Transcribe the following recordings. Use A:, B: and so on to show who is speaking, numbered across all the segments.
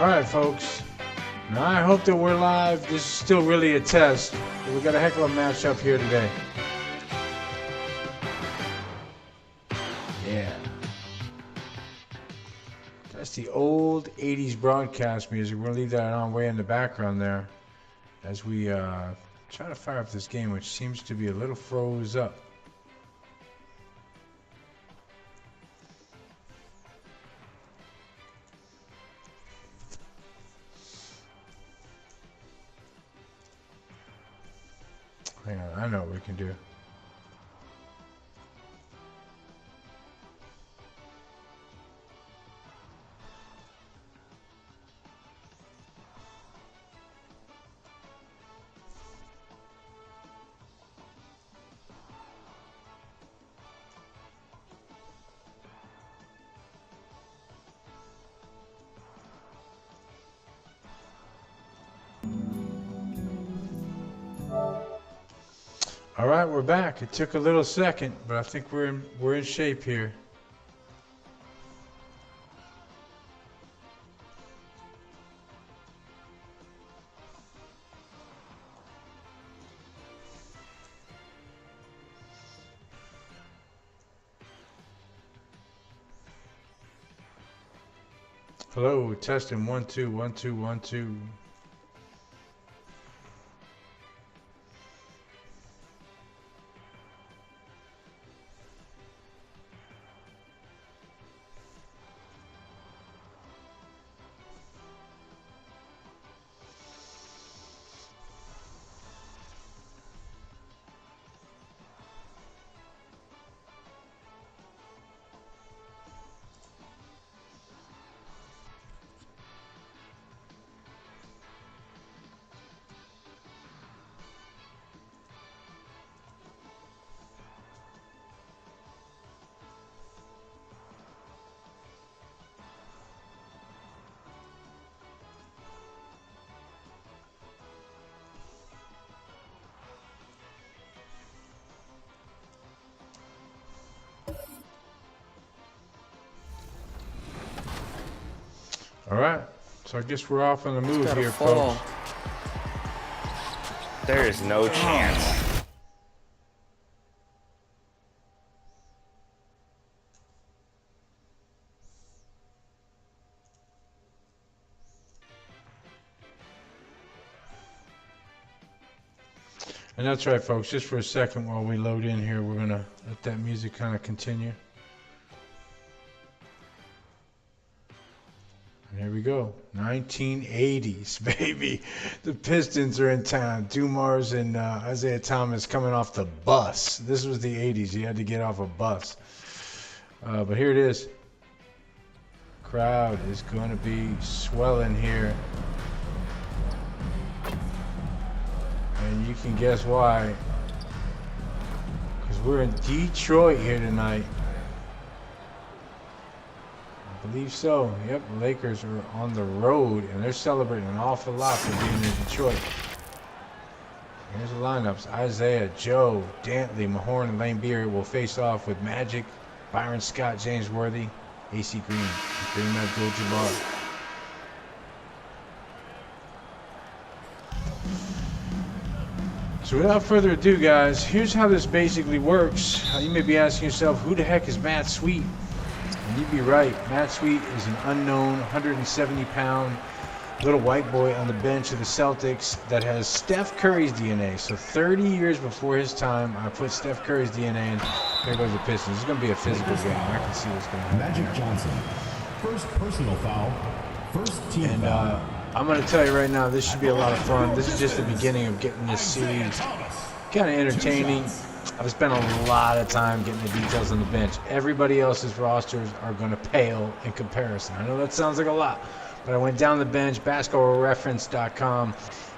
A: Alright, folks. Now, I hope that we're live. This is still really a test. But we got a heck of a matchup here today. Yeah. That's the old 80s broadcast music. We're going to leave that on way in the background there as we try to fire up this game, which seems to be a little froze up. Hang on, I know what we can do. All right, we're back. It took a little second, but I think we're in shape here. Hello, testing 1 2 1 2 1 2. All right, so I guess we're off on the move here, folks.
B: There is no chance.
A: And that's right, folks. Just for a second while we load in here, we're going to let that music kind of continue. And here we go. 1980s, baby. The Pistons are in town. Dumars and Isaiah Thomas coming off the bus. This was the 80s. You had to get off a bus. But here it is. Crowd is going to be swelling here. And you can guess why. Because we're in Detroit here tonight. I believe so. Yep, the Lakers are on the road, and they're celebrating an awful lot for being in Detroit. Here's the lineups. Isaiah, Joe, Dantley, Mahorn, and Lane Beard will face off with Magic, Byron Scott, James Worthy, AC Green, and Kareem Abdul-Jabbar. So without further ado, guys, here's how this basically works. You may be asking yourself, who the heck is Matt Sweet? And you'd be right. Matt Sweet is an unknown 170-pound little white boy on the bench of the Celtics that has Steph Curry's DNA. So 30 years before his time, I put Steph Curry's DNA in. There goes the Pistons. It's going to be a physical game. I can see what's going to happen.
C: Magic Johnson, first personal foul, first team foul.
A: I'm going to tell you right now, this should be a lot of fun. This is just the beginning of getting this series kind of entertaining. I've spent a lot of time getting the details on the bench. Everybody else's rosters are going to pale in comparison. I know that sounds like a lot, but I went down the bench, basketballreference.com,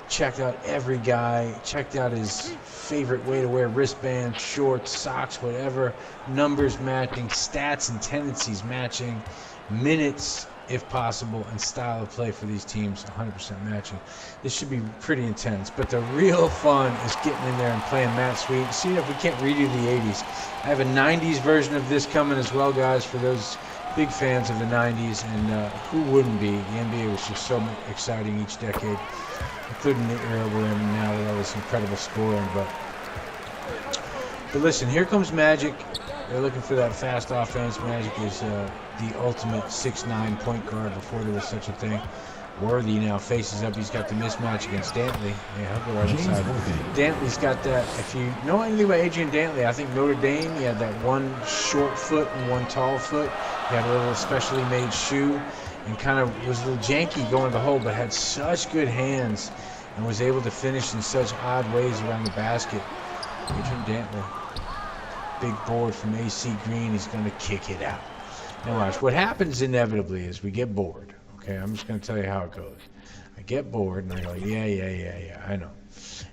A: checked out every guy, checked out his favorite way to wear wristbands, shorts, socks, whatever, numbers matching, stats and tendencies matching, minutes if possible, and style of play for these teams 100% matching. This should be pretty intense, but the real fun is getting in there and playing Matt Sweet. See if we can't redo the 80s. I have a 90s version of this coming as well, guys, for those big fans of the 90s, and who wouldn't be? The NBA was just so exciting each decade, including the era we're in now with all this incredible scoring. But listen, here comes Magic. They're looking for that fast offense. Magic is the ultimate 6'9" point guard before there was such a thing. Worthy now faces up. He's got the mismatch against Dantley. Yeah, he'll go right inside. Dantley's got that. If you know anything about Adrian Dantley, I think Notre Dame, he had that one short foot and one tall foot. He had a little specially made shoe and kind of was a little janky going to the hole, but had such good hands and was able to finish in such odd ways around the basket. Adrian Dantley. Big board from AC Green. He's going to kick it out. Now watch. What happens inevitably is we get bored. Okay, I'm just going to tell you how it goes. I get bored, and I go, yeah, I know.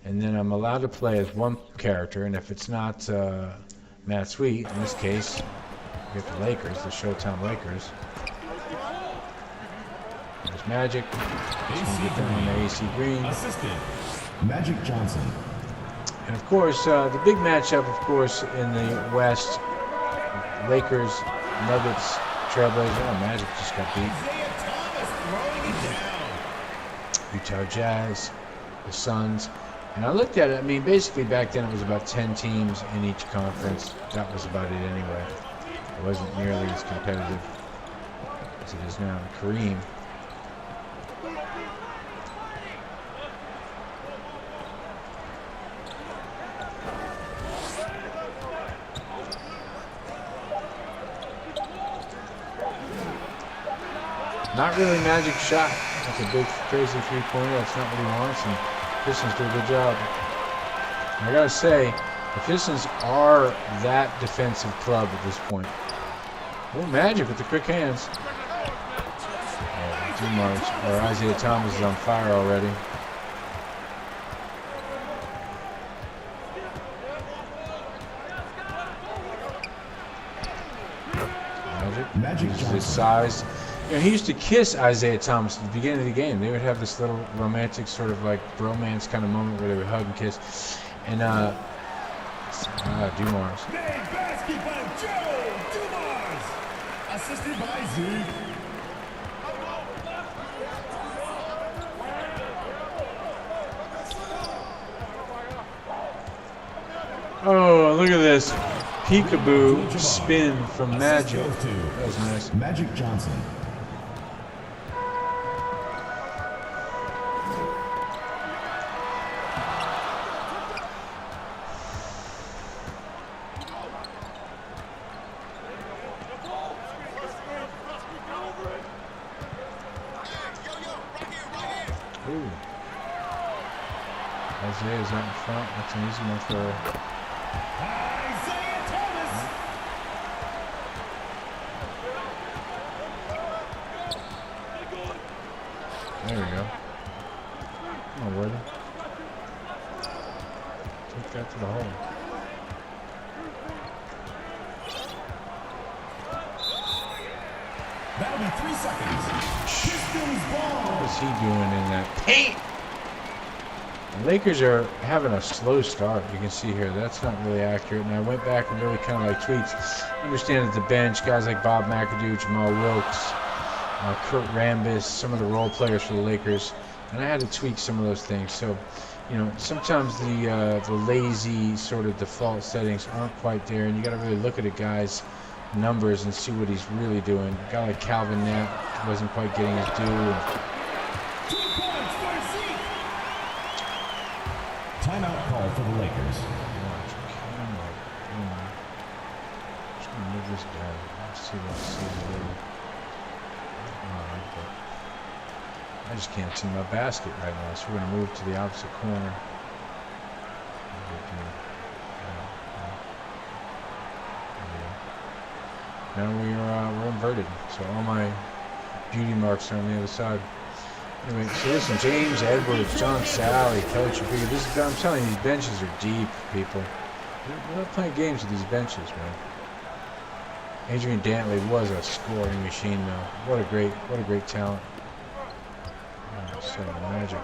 A: And then I'm allowed to play as one character, and if it's not Matt Sweet, in this case, we get the Lakers, the Showtime Lakers. There's Magic. He's going to get down on the AC Green.
C: Assistant, Magic Johnson.
A: And, of course, the big matchup, of course, in the West, Lakers, Nuggets, Trailblazers. Oh, Magic just got beat. Utah Jazz, the Suns, and I looked at it. I mean, basically back then it was about 10 teams in each conference. That was about it anyway. It wasn't nearly as competitive as it is now. Kareem. Not really Magic shot. That's a big, crazy three-pointer. That's not what he wants, and Pistons do a good job. And I gotta say, the Pistons are that defensive club at this point. Oh, Magic with the quick hands. Oh, Dumars, or Isaiah Thomas is on fire already. Magic uses his size. You know, he used to kiss Isaiah Thomas at the beginning of the game. They would have this little romantic sort of like bromance kind of moment where they would hug and kiss. And Dumars.
C: Basket by Joe Dumars. Assisted by Zeke.
A: Oh, look at this. Peekaboo spin from Magic. That was nice.
C: Magic Johnson.
A: Ooh. Isaiah's out in front. That's an easy one for
C: Isaiah Thomas.
A: There we go. Come on, Worthy. Take that to the hole.
C: That'll be 3 seconds. Pistons ball.
A: What is he doing in that paint? The Lakers are having a slow start. You can see here that's not really accurate. And I went back and really kind of like tweaks. Understand that the bench, guys like Bob McAdoo, Jamal Wilkes, Kurt Rambis, some of the role players for the Lakers, and I had to tweak some of those things. So, you know, sometimes the lazy sort of default settings aren't quite there, and you got to really look at a guy's numbers and see what he's really doing. A guy like Calvin Knapp wasn't quite getting his due.
C: Timeout call for the Lakers.
A: Just gonna move this down. Let's see what I see here. I just can't see my basket right now, so we're gonna move to the opposite corner. Now we're inverted, so all my beauty marks are on the other side. Anyway, so listen, James Edwards, John Sally, Coach, I'm telling you, these benches are deep, people. We're not playing games with these benches, man. Adrian Dantley was a scoring machine, though. What a great talent. Oh, so Magic.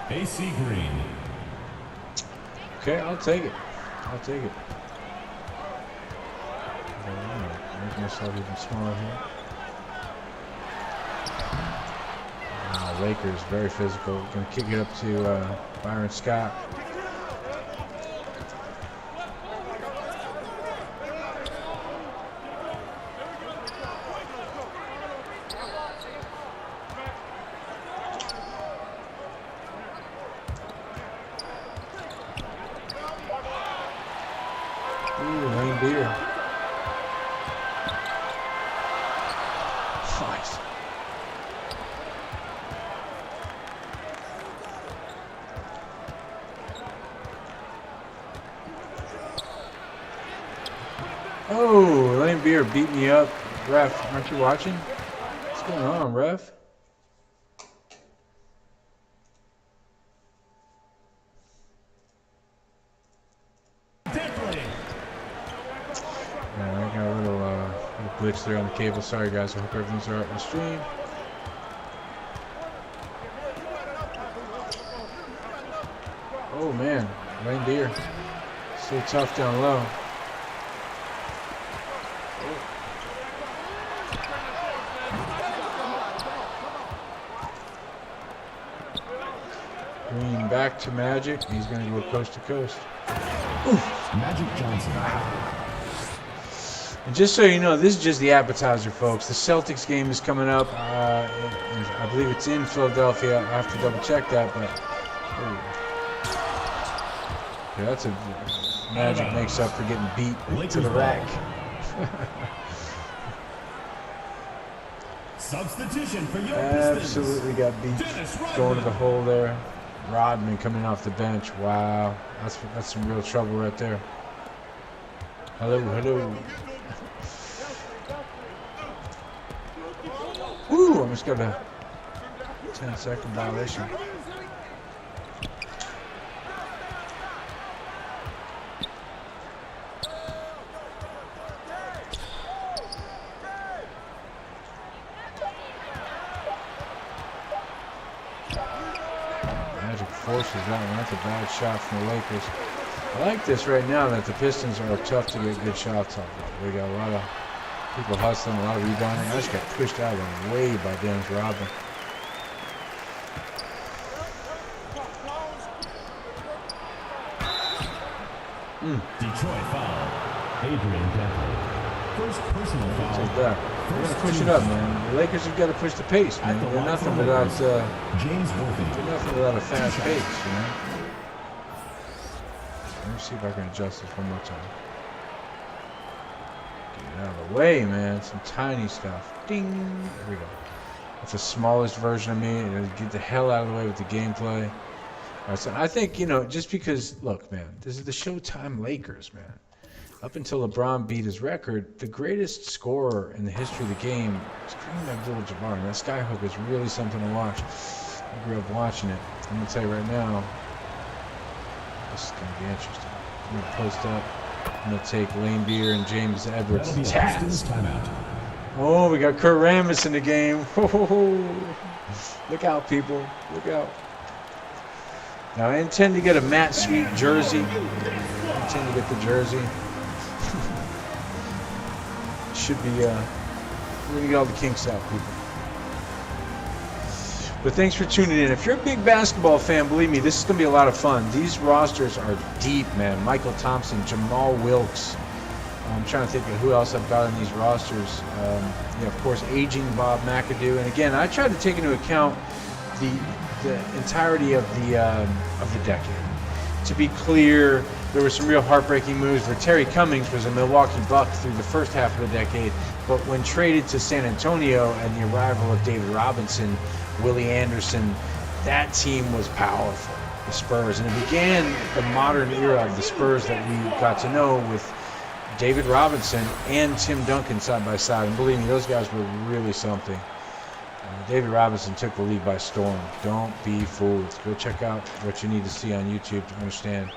C: AC Green.
A: Okay, I'll take it. I'll take it. Make myself even smaller here. Wow, Lakers, very physical. Going to kick it up to Byron Scott. Ooh, Lane Beer. Nice. Oh, Lane Beer beat me up. Ref, aren't you watching? What's going on, ref? Yeah, I got a little glitch there on the cable. Sorry, guys. I hope everything's all right in the stream. Oh, man. Lane Beer. So tough down low. Green back to Magic. He's going to go coast to coast. Oof.
C: Magic Johnson.
A: And just so you know, this is just the appetizer, folks. The Celtics game is coming up. I believe it's in Philadelphia. I have to double check that, but yeah, that's a Magic makes up for getting beat to the rack.
C: Substitution for your
A: Absolutely got beat. Going to the hole there. Rodman coming off the bench. Wow, that's some real trouble right there. Hello, hello. Woo! Almost got a 10-second violation. Magic forces that one. That's a bad shot from the Lakers. I like this right now that the Pistons are tough to get good shots off of. They got a lot of people hustling, a lot of rebounding. I just got pushed out of the way by Dennis Rodman.
C: Detroit foul. Adrian Dantley. First personal foul.
A: Take that. We're going to push it up, man. The Lakers have got to push the pace, man. They're nothing without
C: James Worthy.
A: they're nothing without a fast pace, you know. Let me see if I can adjust this one more time. Get it out of the way, man. Some tiny stuff. Ding. There we go. That's the smallest version of me. It'll get the hell out of the way with the gameplay. All right, so I think, you know, just because, look, man, this is the Showtime Lakers, man. Up until LeBron beat his record, the greatest scorer in the history of the game is Kareem Abdul-Jabbar. And that skyhook is really something to watch. I grew up watching it. I'm going to tell you right now, this is going to be interesting. I'm going to post up. I'm going to take Lane Beer and James Edwards.
C: That'll be a Pistons timeout.
A: Oh, we got Kurt Rambis in the game. Look out, people. Look out. Now, I intend to get a Matt Sweet jersey. I intend to get the jersey. Should be, we're going to get all the kinks out, people. But thanks for tuning in. If you're a big basketball fan, believe me, this is going to be a lot of fun. These rosters are deep, man. Michael Thompson, Jamal Wilkes. I'm trying to think of who else I've got on these rosters. Of course, aging Bob McAdoo. And again, I tried to take into account the entirety of the decade. To be clear, there were some real heartbreaking moves where Terry Cummings was a Milwaukee Buck through the first half of the decade, but when traded to San Antonio and the arrival of David Robinson, Willie Anderson, that team was powerful, the Spurs. And it began the modern era of the Spurs that we got to know with David Robinson and Tim Duncan side by side. And believe me, those guys were really something. David Robinson took the league by storm. Don't be fooled. Go check out what you need to see on YouTube to understand.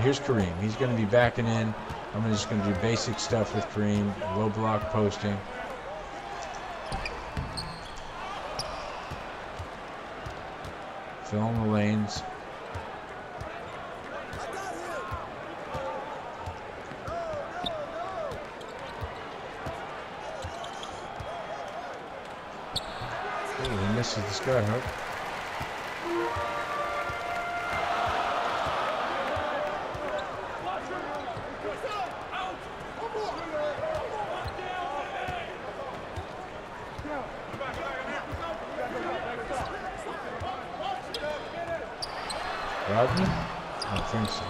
A: Here's Kareem. He's going to be backing in. I'm just going to do basic stuff with Kareem. Low block posting. Fill in the lanes. Oh, he misses the sky hook. Rodney? I don't think so.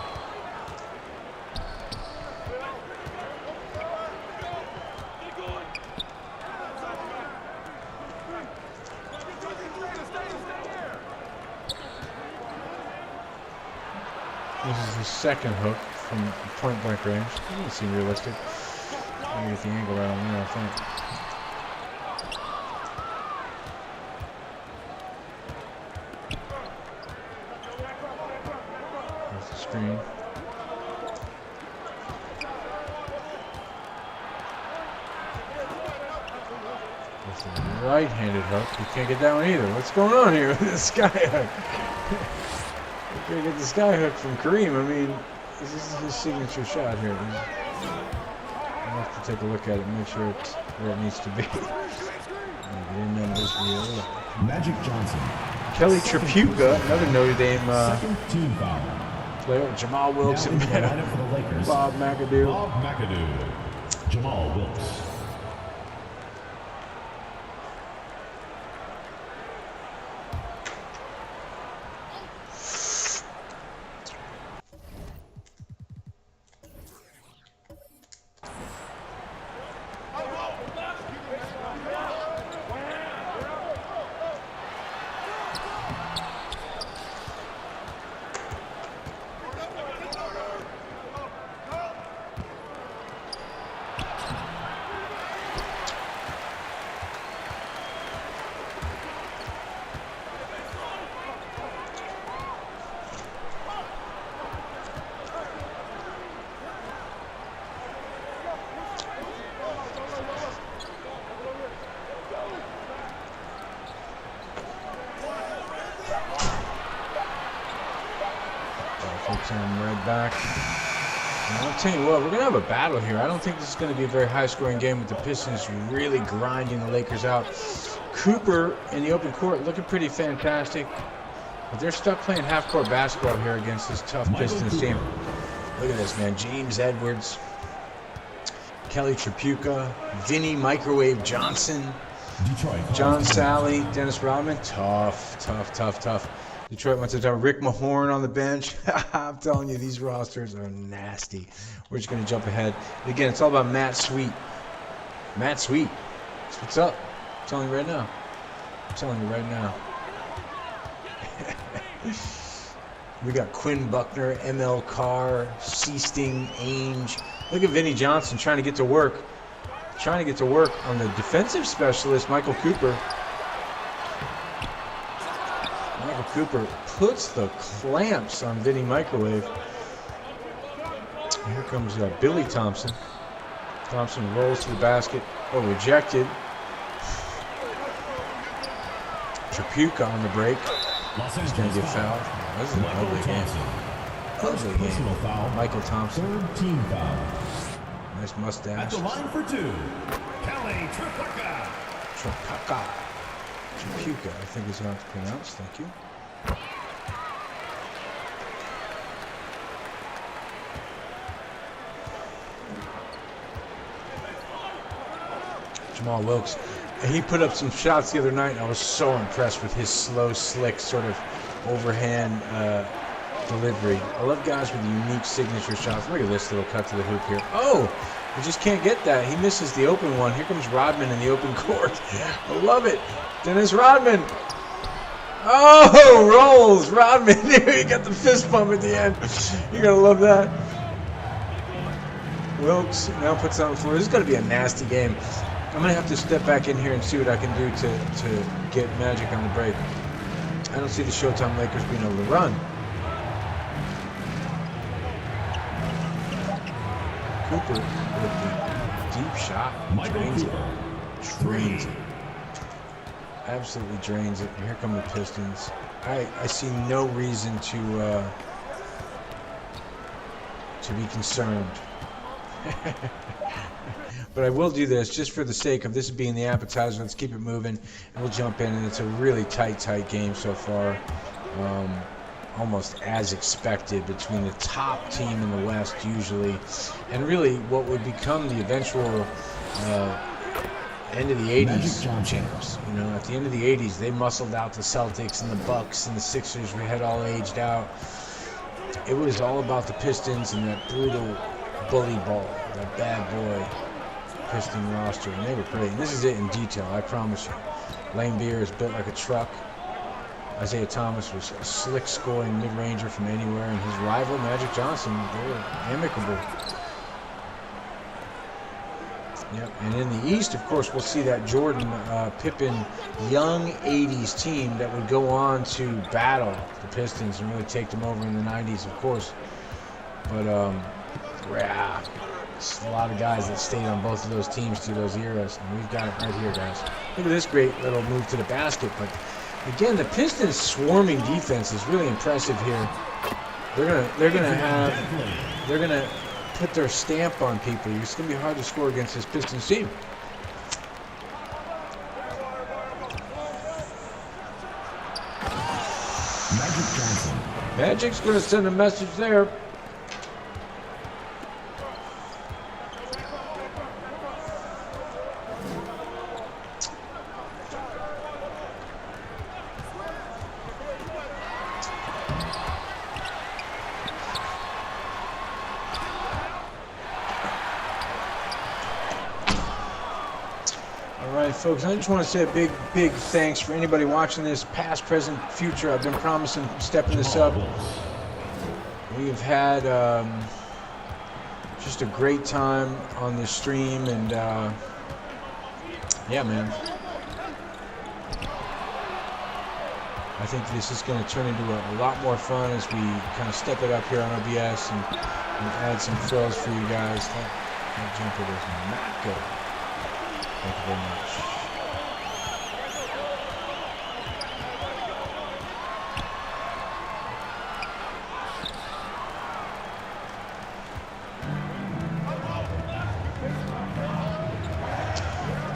A: This is the second hook from point blank range. It doesn't seem realistic. I'm gonna get the angle right on there, I think. There's the screen. There's the right-handed hook. You can't get that one either. What's going on here with this sky hook? You can't get the sky hook from Kareem. I mean, this is his signature shot here. I'll have to take a look at it and make sure it's where it needs to be. Get in numbers real.
C: Magic Johnson.
A: Kelly Tripucka, another Notre Dame
C: Second team foul.
A: player. Jamal Wilkes
C: Now
A: and
C: into the lineup for the Lakers.
A: Bob McAdoo.
C: Bob McAdoo. Jamal Wilkes. Him right back. And I'll tell you what, we're going to have a battle here. I don't think this is going to be a very high-scoring game with the Pistons really grinding the Lakers out. Cooper in the open court looking pretty fantastic. But they're stuck playing half-court basketball here against this tough Pistons team. Look at this, man. James Edwards, Kelly Tripucka, Vinny Microwave Johnson, Detroit.
A: John Sally, Dennis Rodman. Tough. Detroit wants to talk. Rick Mahorn on the bench. I'm telling you, these rosters are nasty. We're just going to jump ahead. And again, it's all about Matt Sweet. Matt Sweet. That's what's up. I'm telling you right now. We got Quinn Buckner, ML Carr, C-Sting, Ainge. Look at Vinny Johnson trying to get to work. On the defensive specialist, Michael Cooper. Cooper puts the clamps on Vinny Microwave. Here comes Billy Thompson. Thompson rolls to the basket. Oh, rejected. Tripucka on the break. He's going to get fouled. This is an ugly game.
C: Personal foul.
A: Michael Thompson.
C: Third team foul.
A: Nice mustache.
C: At the line for two. Kelly Tripucka.
A: Tripucka, I think is how it's pronounced. Thank you. Jamal Wilkes. He put up some shots the other night, and I was so impressed with his slow, slick, sort of overhand delivery. I love guys with unique signature shots. Look at this little cut to the hoop here. Oh, he just can't get that. He misses the open one. Here comes Rodman in the open court. I love it. Dennis Rodman. Oh, rolls. Rodman. He got the fist bump at the end. You're going to love that. Wilkes now puts on the floor. This is going to be a nasty game. I'm going to have to step back in here and see what I can do to get Magic on the break. I don't see the Showtime Lakers being able to run. Cooper with the deep shot. Drains it. Absolutely drains it. Here come the Pistons. I see no reason to be concerned. But I will do this just for the sake of this being the appetizer. Let's keep it moving, and we'll jump in. And it's a really tight game so far. Almost as expected between the top team in the West usually, and really what would become the eventual end of the 80s champs. You know, at the end of the 80s, they muscled out the Celtics and the Bucks and the Sixers. We had all aged out. It was all about the Pistons and that brutal bully ball, that bad boy Piston roster, and they were great. And this is it in detail, I promise you. Lane Beer is built like a truck. Isaiah Thomas was a slick scoring mid-ranger from anywhere, and his rival Magic Johnson, they were amicable. Yep. And in the East, of course, we'll see that Jordan, Pippen, young 80s team that would go on to battle the Pistons and really take them over in the 90s, of course. But, yeah, it's a lot of guys that stayed on both of those teams through those eras, and we've got it right here, guys. Look at this great little move to the basket, but again, the Pistons' swarming defense is really impressive here. They're gonna put their stamp on people. It's gonna be hard to score against this Pistons team. Magic's gonna send a message there. Folks, I just want to say a big thanks for anybody watching this, past, present, future. I've been promising stepping this up. We have had just a great time on this stream, and yeah, man. I think this is going to turn into a lot more fun as we kind of step it up here on OBS and add some frills for you guys. That jumper does not go. Thank you very much.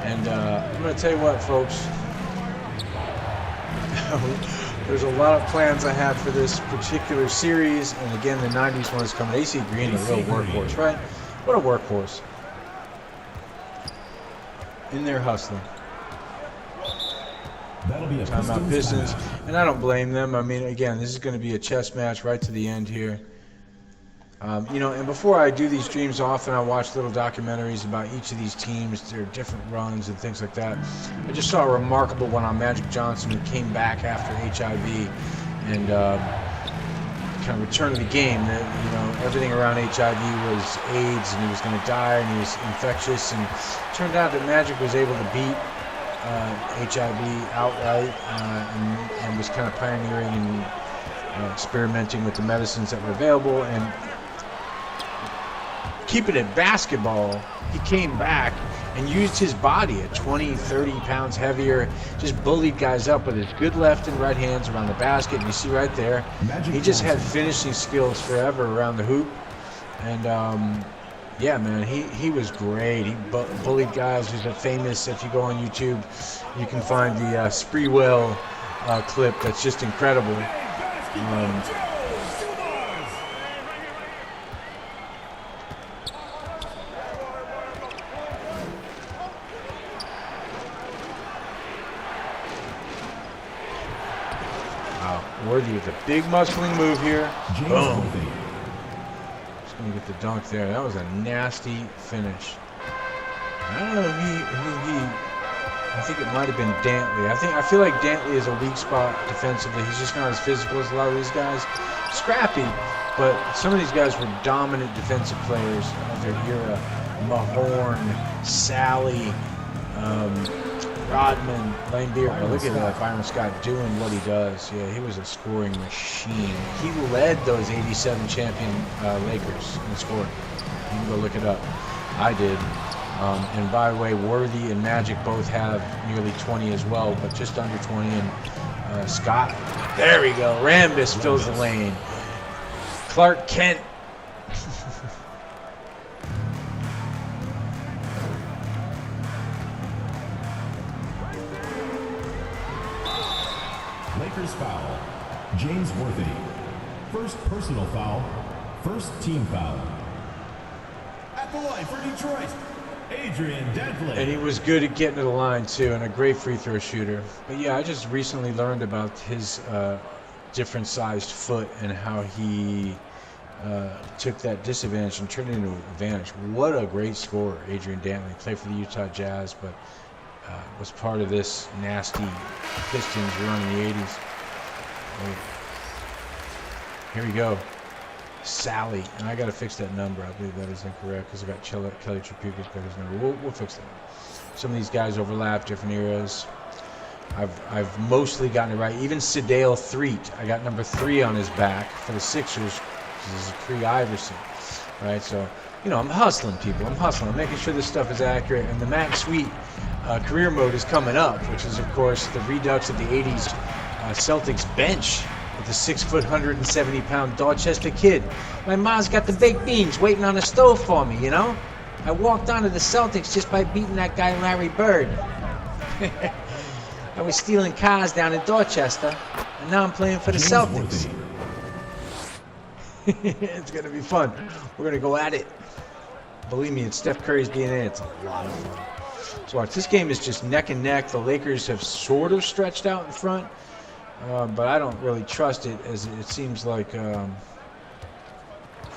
A: And I'm going to tell you what, folks. There's a lot of plans I have for this particular series. And again, the 90s one is coming. AC Green, a real workhorse, right? What a workhorse. In there hustling. Timeout Pistons. And I don't blame them. I mean, again, this is going to be a chess match right to the end here. You know, and before I do these streams, often I watch little documentaries about each of these teams, their different runs and things like that. I just saw a remarkable one on Magic Johnson, who came back after HIV and kind of returned to the game. That, you know, everything around HIV was AIDS, and he was going to die, and he was infectious. And it turned out that Magic was able to beat HIV outright, and was kind of pioneering and experimenting with the medicines that were available. And keeping it basketball, he came back and used his body at 20, 30 pounds heavier, just bullied guys up with his good left and right hands around the basket. And you see right there, he just had finishing skills forever around the hoop. And yeah, man, he was great. He bullied guys. There's a famous, if you go on YouTube, you can find the Spreewell clip that's just incredible. Worthy with a big muscling move here. Boom. Just gonna get the dunk there. That was a nasty finish. I don't know who he. I think it might have been Dantley. I feel like Dantley is a weak spot defensively. He's just not as physical as a lot of these guys. Scrappy, but some of these guys were dominant defensive players of their era. Mahorn, Sally, Rodman, Lane Beer. Oh, look at Byron Scott doing what he does. Yeah, he was a scoring machine. He led those 87 champion Lakers in scoring. You can go look it up. I did. And by the way, Worthy and Magic both have nearly 20 as well, but just under 20. And Scott, there we go. Rambus fills the lane. Clark Kent.
D: Lakers foul. James Worthy. First personal foul. First team foul. At the line for Detroit, Adrian Dantley.
A: And he was good at getting to the line too, and a great free throw shooter. But yeah, I just recently learned about his different sized foot and how he took that disadvantage and turned it into an advantage. What a great scorer, Adrian Dantley. Played for the Utah Jazz, but was part of this nasty Pistons run in the 80s. Oh. Here we go. Sally, and I got to fix that number. I believe that is incorrect because I got Kelly Tripukis got his number. We'll fix that. Some of these guys overlap different eras. I've mostly gotten it right. Even Sedale Threet, I got number 3 on his back for the Sixers. This is pre-Iverson, right? So, you know, I'm hustling, people. I'm hustling. I'm making sure this stuff is accurate. And the Matt Sweet career mode is coming up, which is, of course, the redux of the 80s Celtics bench with the 6 foot, 170-pound Dorchester kid. My mom's got the baked beans waiting on the stove for me, you know? I walked onto the Celtics just by beating that guy Larry Bird. I was stealing cars down in Dorchester, and now I'm playing for the Celtics. It's going to be fun. We're going to go at it. Believe me, it's Steph Curry's DNA. It's a lot of fun. So watch, this game is just neck and neck. The Lakers have sort of stretched out in front, but I don't really trust it, as it seems like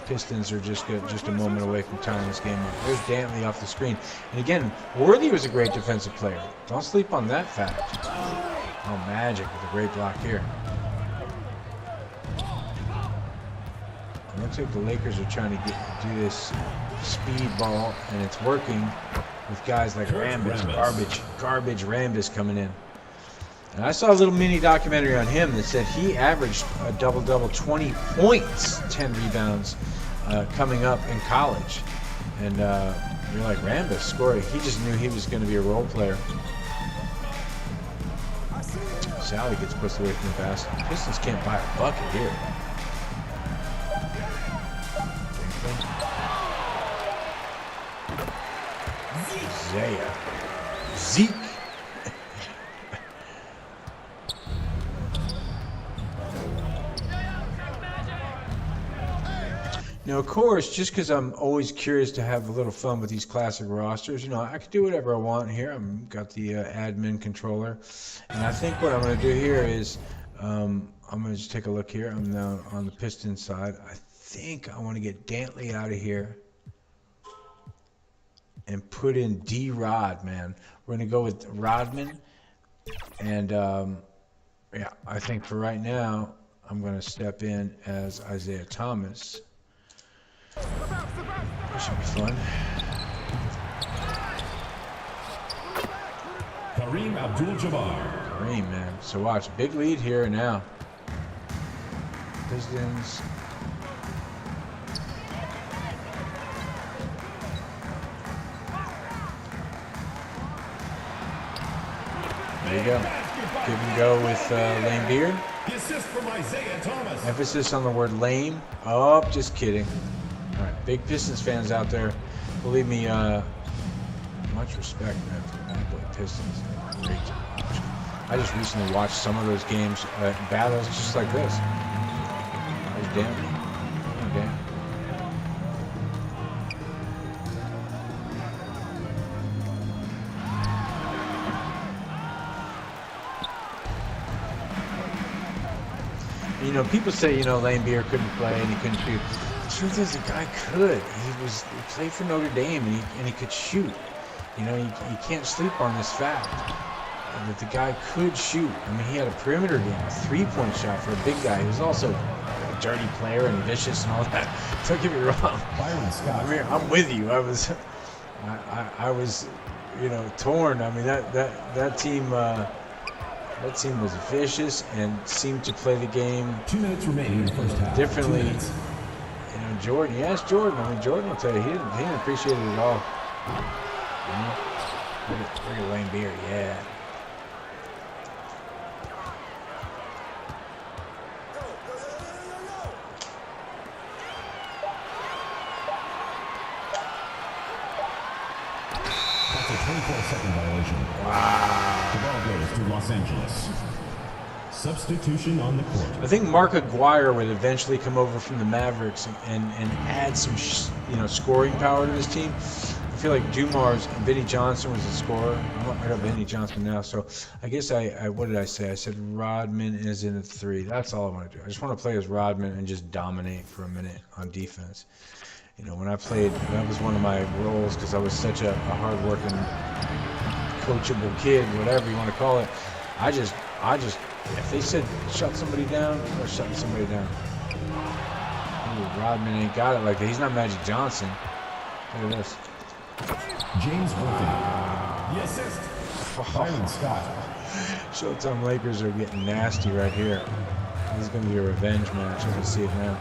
A: Pistons are just a moment away from tying this game up. There's Dantley off the screen. And again, Worthy was a great defensive player. Don't sleep on that fact. Oh, Magic with a great block here. It looks like the Lakers are trying to do this speed ball, and it's working with guys like Rambus, garbage Rambus coming in. And I saw a little mini documentary on him that said he averaged a double-double, 20 points, 10 rebounds coming up in college. And you're like, Rambus scoring. He just knew he was going to be a role player. Sally gets pushed away from the basket. The Pistons can't buy a bucket here. Zeke. Now, of course, just because I'm always curious to have a little fun with these classic rosters, you know, I can do whatever I want here. I've got the admin controller. And I think what I'm going to do here is I'm going to just take a look here. I'm now on the Pistons side. I think I want to get Dantley out of here and put in D-Rod, man. We're going to go with Rodman. And, yeah, I think for right now, I'm going to step in as Isaiah Thomas. This should be fun.
D: Kareem Abdul-Jabbar.
A: Kareem, man. So watch, big lead here now. Pistons. There you go. Give and go with Lame Beard.
D: The assist from Isaiah Thomas.
A: Emphasis on the word lame. Oh, just kidding. All right, big Pistons fans out there. Believe me, much respect, man, for the Bad Boy Pistons. Great to watch. I just recently watched some of those games, battles just like this. There's Dantley. Oh, damn. You know, people say, you know, Lane Beer couldn't play and he couldn't shoot. The truth is, the guy could. He played for Notre Dame and he could shoot. You know, you can't sleep on this fact that the guy could shoot. I mean, he had a perimeter game, a three-point shot for a big guy. He was also a dirty player and vicious and all that. Don't get me wrong.
D: Byron Scott.
A: I mean, I'm with you. I was, you know, torn. I mean, that team. That team was vicious and seemed to play the game
D: 2 minutes remaining in the first half.
A: differently.
D: 2 minutes.
A: You know, Jordan. You ask Jordan. I mean, Jordan will tell you he didn't appreciate it at all. Look at Lane Beer, yeah.
D: That's a 24-second violation.
A: Wow.
D: The ball goes to Los Angeles. Substitution on the court.
A: I think Mark Aguirre would eventually come over from the Mavericks and add some scoring power to this team. I feel like Dumars and Vinny Johnson was the scorer. I got Vinny Johnson now, so I guess I what did I say? I said Rodman is in at 3. That's all I want to do. I just want to play as Rodman and just dominate for a minute on defense. You know, when I played, that was one of my roles because I was such a hard-working, coachable kid, whatever you want to call it. I just, if they said shut somebody down, or shutting somebody down. Ooh, Rodman ain't got it like that. He's not Magic Johnson. Look at this.
D: James Worthy. The assist. Byron Scott.
A: Showtime Lakers are getting nasty right here. This is going to be a revenge match. I can see it now.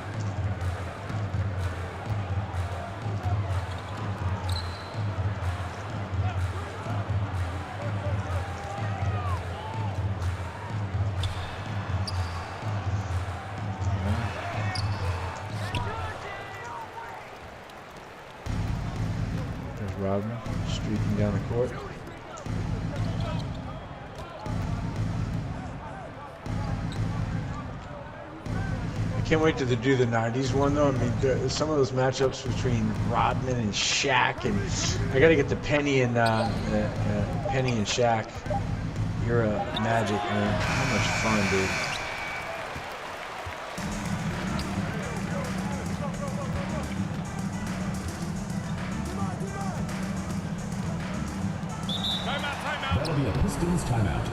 A: Rodman streaking down the court. I can't wait to do the 90s one though. I mean, some of those matchups between Rodman and Shaq, and I got to get the Penny and Shaq era Magic, man. How much fun, dude.
D: That'll be a Pistons timeout.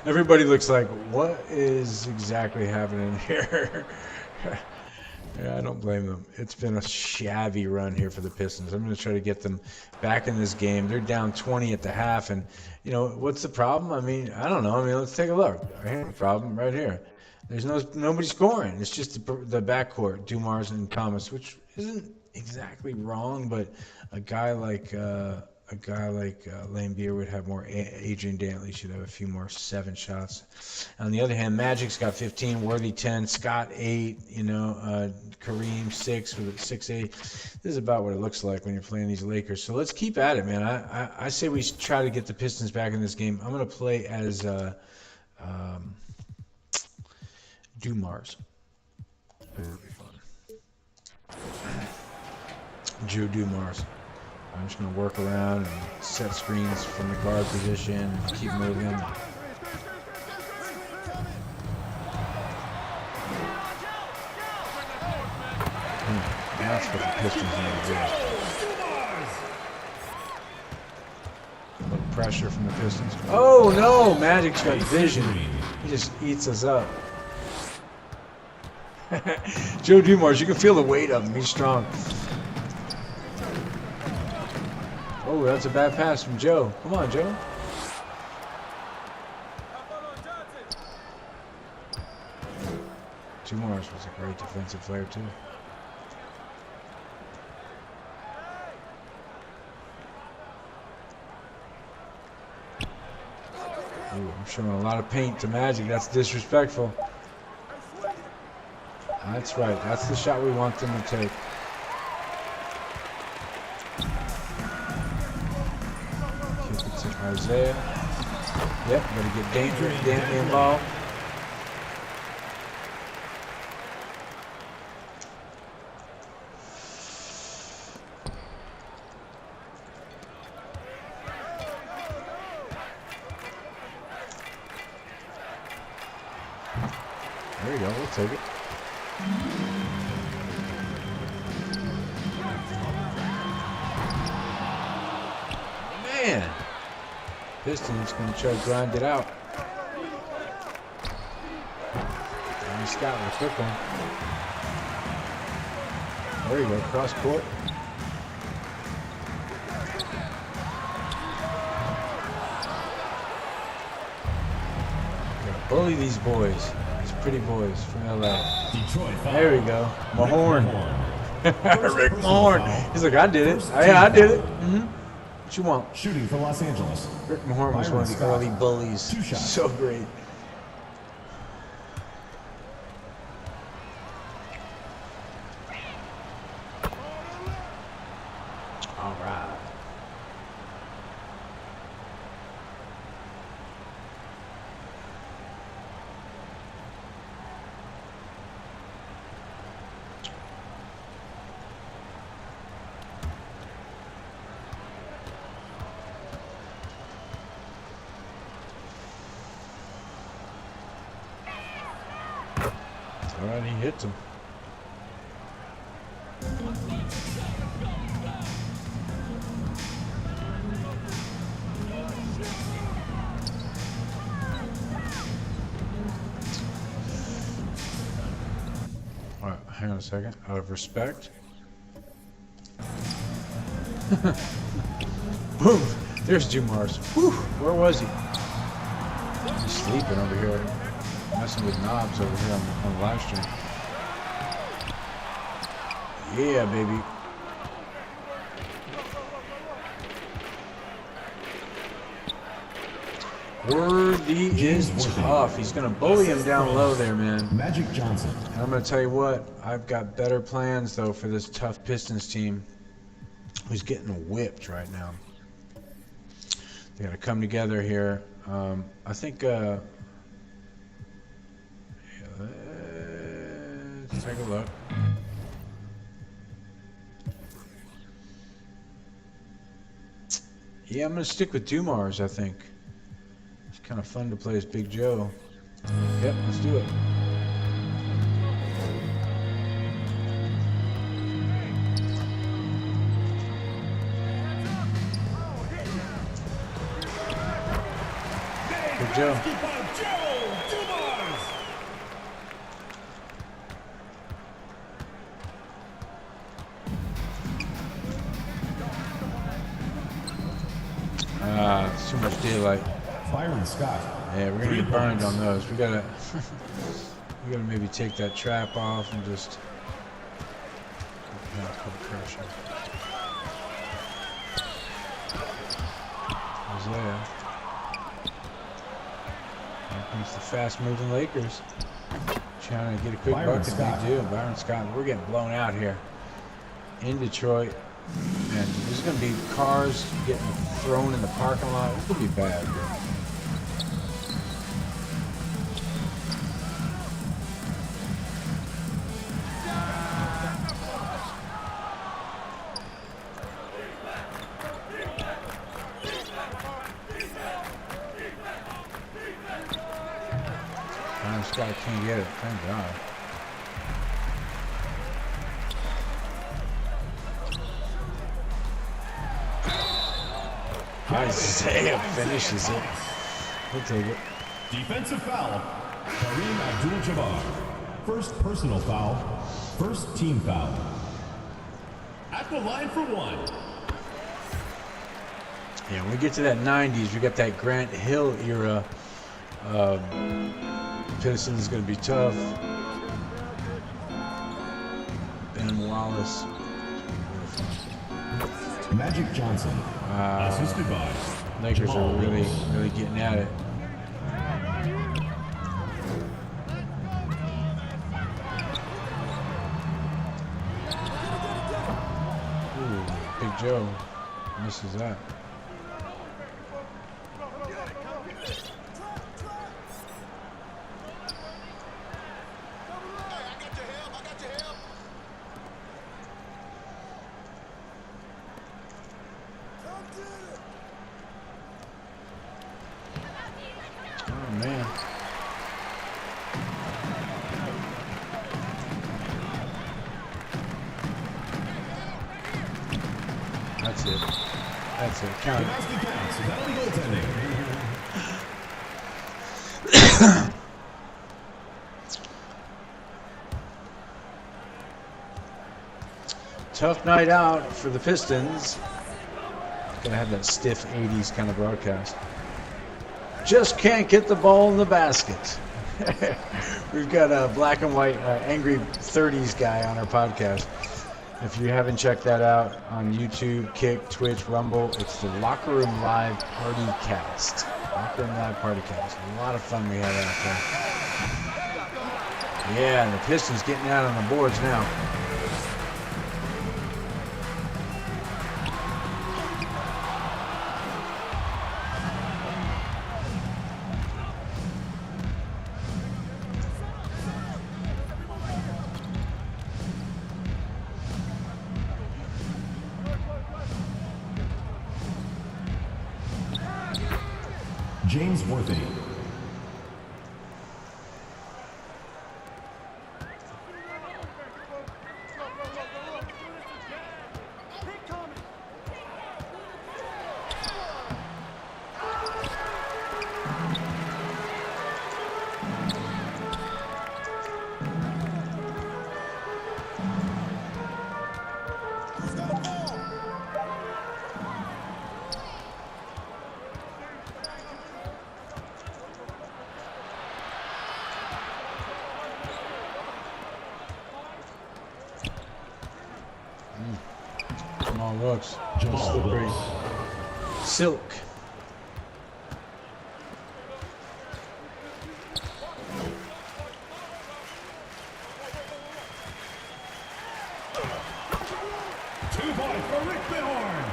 A: Everybody looks like, what is exactly happening here? Yeah, I don't blame them. It's been a shabby run here for the Pistons. I'm going to try to get them back in this game. They're down 20 at the half, and you know what's the problem? I mean, I don't know. I mean, let's take a look. I have a problem right here. There's nobody scoring. It's just the backcourt, Dumars and Thomas, which isn't exactly wrong, but a guy like Lane Beer would have more. Adrian Dantley should have a few more 7 shots. On the other hand, Magic's got 15, Worthy 10, Scott 8, Kareem 6 with 6-8. This is about what it looks like when you're playing these Lakers. So let's keep at it, man. I say we try to get the Pistons back in this game. I'm going to play as Dumars. That'll be fun. Joe Dumars. I'm just going to work around and set screens from the guard position and keep moving. That's what the Pistons need to do. A little pressure from the Pistons. Oh no! Magic's got vision. He just eats us up. Joe Dumars, you can feel the weight of him. He's strong. Oh, that's a bad pass from Joe. Come on, Joe. Dumars was a great defensive player, too. Ooh, I'm showing a lot of paint to Magic. That's disrespectful. That's right. That's the shot we want them to take. Kick it to Isaiah. Yep, gotta get dangerous. Dantley involved. There you go. We'll take it. Man, Pistons going to try to grind it out. And Scott with a quick one. There you go, cross court. Bully these boys, these pretty boys from LA.
D: Detroit.
A: There we go, Mahorn. Rick Mahorn. He's like, I did it. Yeah, I did it. What you want?
D: Shooting for Los Angeles.
A: Rick Mahorn was one of the early bullies.
D: 2 shots.
A: So great. All right. All right, he hits him. All right, hang on a second. Out of respect. Boom! There's Dumars. Whew! Where was he? He's sleeping over here. Messing with knobs over here on the live stream. Yeah, baby. Worthy is tough. He's going to bully him down low there, man.
D: Magic Johnson.
A: And I'm going to tell you what, I've got better plans, though, for this tough Pistons team who's getting whipped right now. They got to come together here. I think... let's take a look. Yeah, I'm going to stick with Dumars, I think. It's kind of fun to play as Big Joe. Yep, let's do it. Big Joe. It's too much daylight.
D: Byron Scott.
A: Yeah, we're gonna get burned on those. We gotta maybe take that trap off and just put pressure. Isaiah. Here comes the fast-moving Lakers. Trying to get a quick bucket. They do. Byron Scott. We're getting blown out here in Detroit. And there's going to be cars getting thrown in the parking lot. It's going to be bad, bro. This guy can't get it. Thank God. Isaiah finishes it. We'll take it.
D: Defensive foul. Kareem Abdul-Jabbar. First personal foul. First team foul. At the line for 1.
A: Yeah, when we get to that 90s, we got that Grant Hill era. Pistons is going to be tough. Ben Wallace.
D: Magic Johnson. Assisted by
A: Lakers are really getting at it. Ooh, Big Joe misses that. Oh, man. That's it. That's it. Count it.
D: That'll be goaltending.
A: Tough night out for the Pistons. Gonna have that stiff 80s kind of broadcast. Just can't get the ball in the basket. We've got a black and white angry 30s guy on our podcast. If you haven't checked that out on YouTube, Kick, Twitch, Rumble, it's the Locker Room Live Party Cast. Locker Room Live Party Cast. A lot of fun we had out there. Yeah, and the Pistons getting out on the boards now.
D: James Worthy.
A: Jamal Brooks.
D: Jamal Brooks.
A: Silk.
D: Two-point for Rick Bihorn.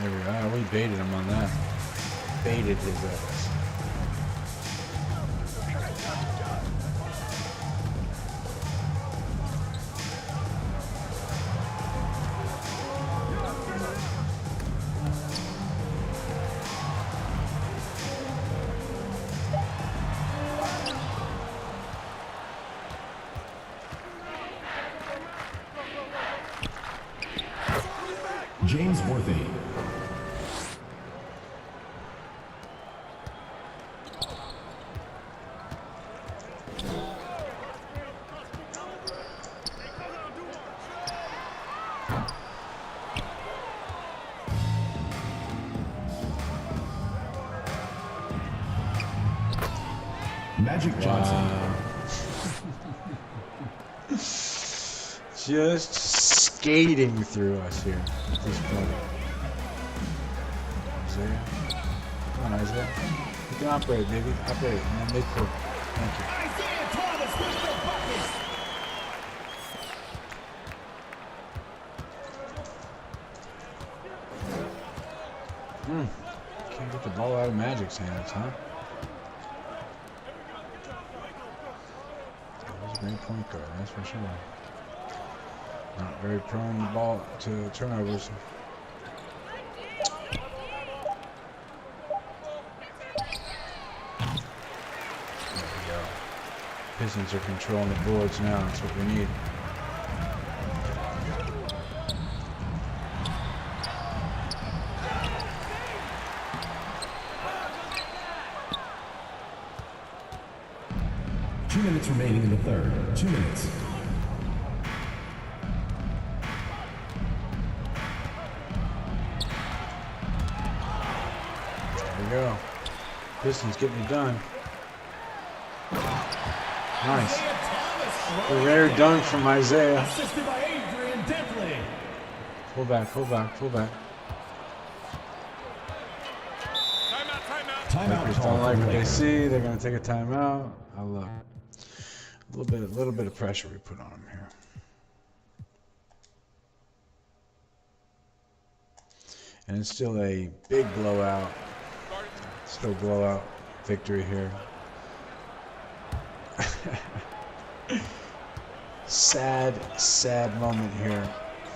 A: There we go. We baited him on that. Baited his ass.
D: James Worthy. Magic Johnson.
A: Just skating through us here at this point. Isaiah. Come on, Isaiah. You can operate, baby. Operate. And then midcourt. Thank you.
D: Isaiah Thomas with the bucket.
A: Can't get the ball out of Magic's hands, huh? He's a great point guard, that's for sure. Not very prone to ball to turnovers. There we go. Pistons are controlling the boards now. That's what we need.
D: 2 minutes remaining in the third. 2 minutes.
A: There we go. Pistons getting it done. Nice. The rare dunk from Isaiah.
D: Assisted by Adrian Dentley.
A: Pull back, pull back, pull back.
D: Timeout
A: Lakers
D: call
A: don't like
D: for
A: what they
D: Lakers.
A: see. They're going to take a timeout. I love it. A little bit of pressure we put on them here. And it's still a big blowout. Still blowout victory here. Sad moment here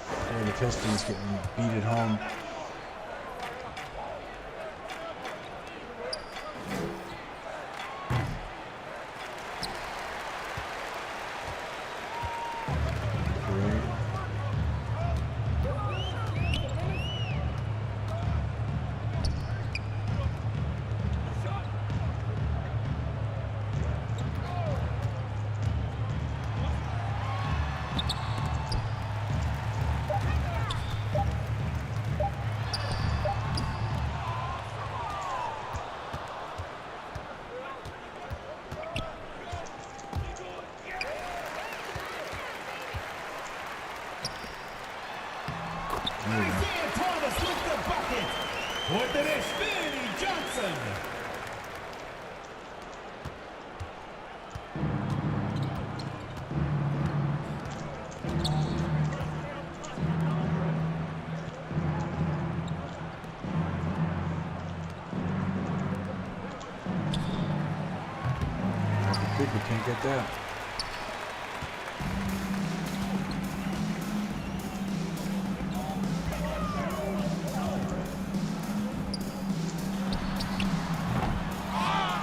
A: for the Pistons getting beat at home. Cooper can't get that.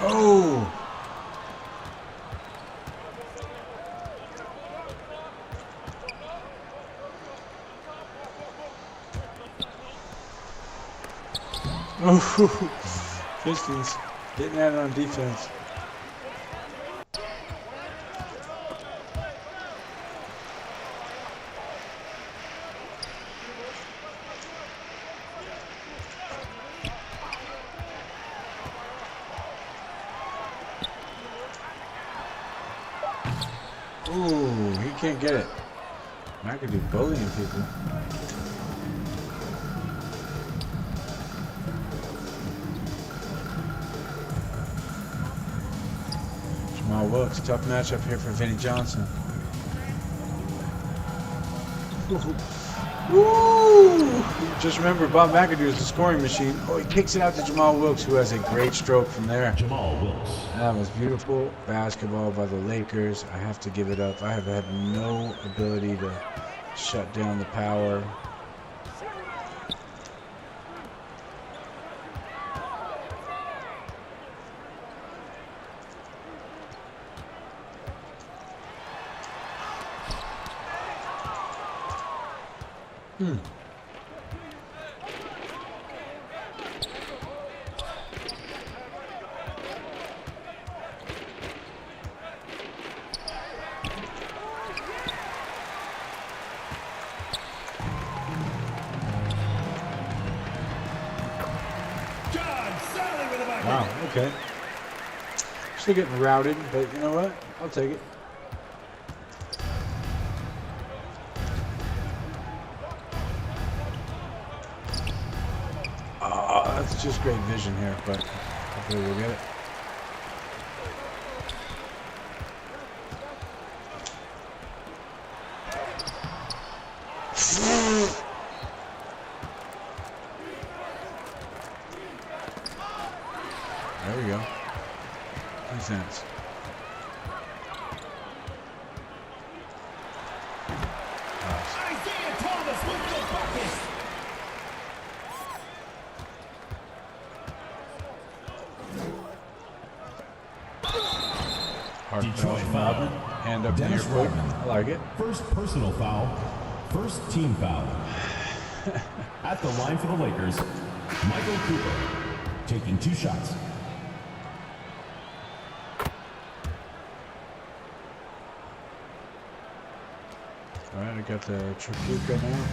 A: Oh! Oh! Pistons getting at it on defense. Ooh, he can't get it. McAdoo bullying people. Jamal Wilkes, tough matchup here for Vinnie Johnson. Woo! Just remember, Bob McAdoo is the scoring machine. Oh, he kicks it out to Jamal Wilkes, who has a great stroke from there.
D: Jamal Wilkes.
A: That was beautiful basketball by the Lakers. I have to give it up. I have had no ability to shut down the power. Wow, okay. Still getting routed, but you know what? I'll take it. Oh, that's just great vision here, but hopefully we'll get it. There we go. Defense.
D: Isaiah Thomas with the bucket.
A: Hard
D: Detroit
A: foul.
D: foul.
A: Hand up in your
D: Dennis
A: foot.
D: Rodman.
A: I like it.
D: First personal foul. First team foul. At the line for the Lakers, Michael Cooper taking 2 shots.
A: All right, I got the Tripuka now.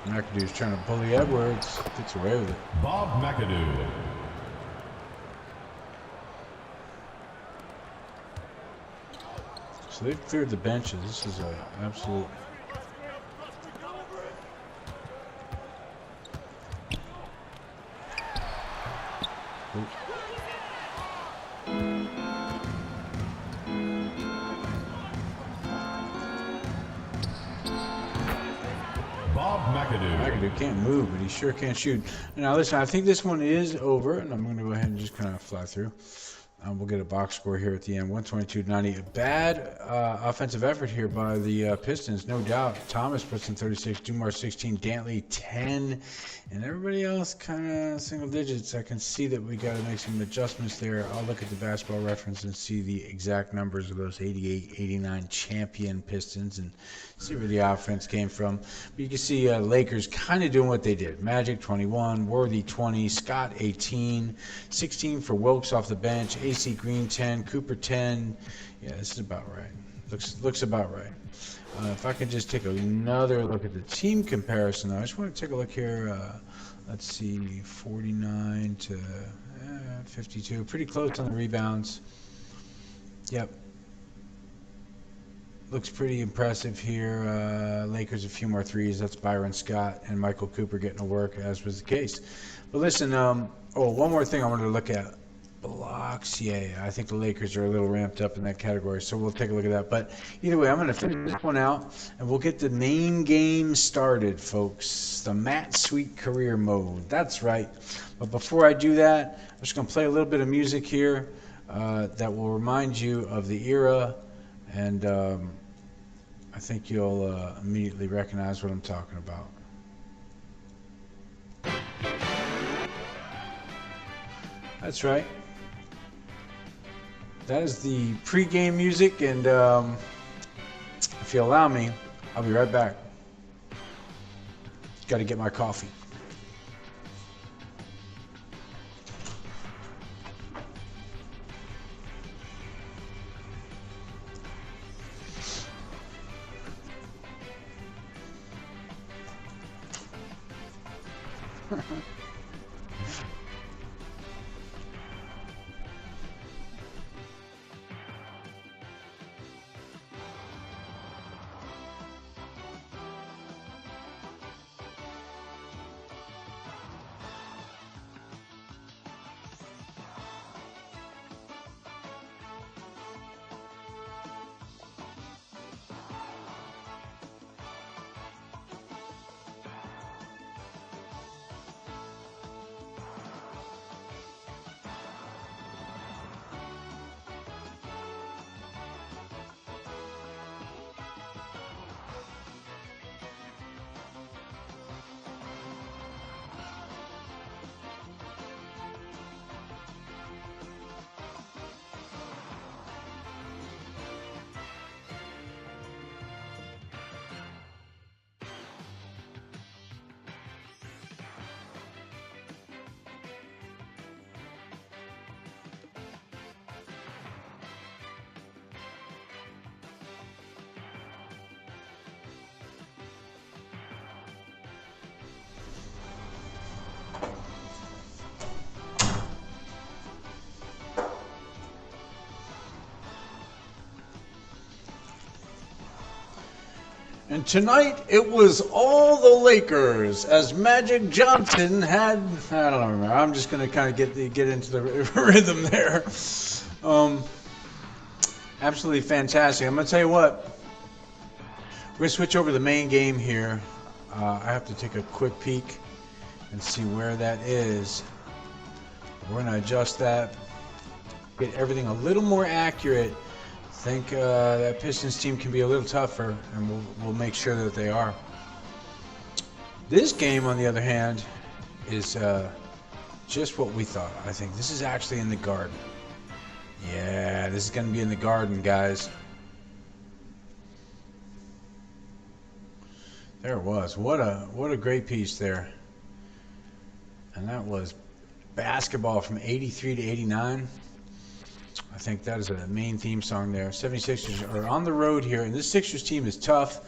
A: McAdoo's trying to bully Edwards. Gets away with it.
D: Bob McAdoo.
A: So they've cleared the benches. This is an absolute... Oop.
D: Bob McAdoo.
A: McAdoo can't move, but he sure can shoot. Now listen, I think this one is over, and I'm going to go ahead and just kind of fly through. We'll get a box score here at the end, 122-90. A bad offensive effort here by the Pistons, no doubt. Thomas puts in 36, Dumars 16, Dantley 10, and everybody else kind of single digits. I can see that we got to make some adjustments there. I'll look at the basketball reference and see the exact numbers of those 88, 89 champion Pistons and see where the offense came from. But you can see Lakers kind of doing what they did. Magic 21, Worthy 20, Scott 18, 16 for Wilkes off the bench, Casey Green 10, Cooper 10. Yeah, this is about right. Looks about right. If I could just take another look at the team comparison, though, I just want to take a look here. Let's see, 49 to 52. Pretty close on the rebounds. Yep. Looks pretty impressive here. Lakers a few more threes. That's Byron Scott and Michael Cooper getting to work, as was the case. But listen, one more thing I wanted to look at. Blocks, yeah, I think the Lakers are a little ramped up in that category, so we'll take a look at that. But either way, I'm going to finish this one out, and we'll get the main game started, folks. The Matt Sweet career mode. That's right. But before I do that, I'm just going to play a little bit of music here that will remind you of the era, and I think you'll immediately recognize what I'm talking about. That's right. That is the pre-game music, and if you allow me, I'll be right back. Got to get my coffee. And tonight, it was all the Lakers, as Magic Johnson had, I don't remember, I'm just going to kind of get into the rhythm there. Absolutely fantastic. I'm going to tell you what, we're going to switch over to the main game here. I have to take a quick peek and see where that is. We're going to adjust that, get everything a little more accurate. I think that Pistons team can be a little tougher, and we'll make sure that they are. This game, on the other hand, is just what we thought. I think this is actually in the Garden. Yeah, this is going to be in the Garden, guys. There it was. What a great piece there. And that was basketball from 83 to 89. I think that is a main theme song there. 76ers are on the road here, and this Sixers team is tough.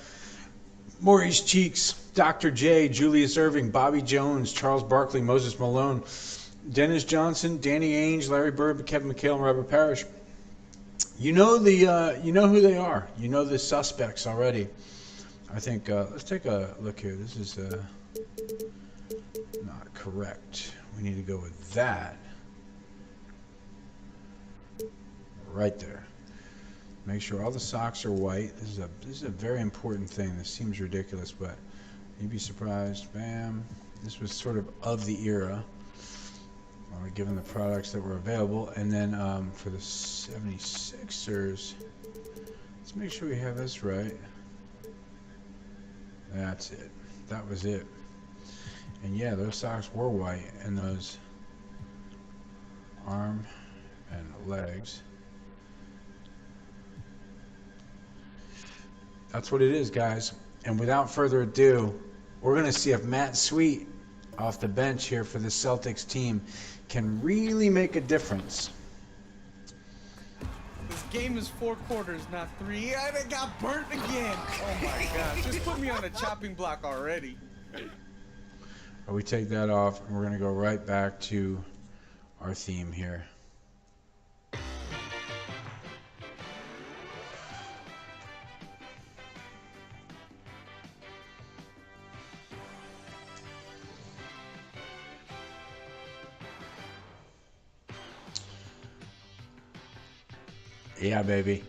A: Maurice Cheeks, Dr. J, Julius Erving, Bobby Jones, Charles Barkley, Moses Malone, Dennis Johnson, Danny Ainge, Larry Bird, Kevin McHale, and Robert Parrish. You know who they are. You know the suspects already. I think let's take a look here. This is not correct. We need to go with that. Right there. Make sure all the socks are white. This is a very important thing. This seems ridiculous, but you'd be surprised. Bam. This was sort of the era, given the products that were available. And then for the 76ers, let's make sure we have this right. That's it. That was it. And yeah, those socks were white, and those arm and legs. That's what it is, guys. And without further ado, we're going to see if Matt Sweet off the bench here for the Celtics team can really make a difference.
E: game is 4 quarters, not 3. And it got burnt again. Oh my God. Just put me on a chopping block already.
A: We take that off, and we're going to go right back to our theme here. Yeah, baby.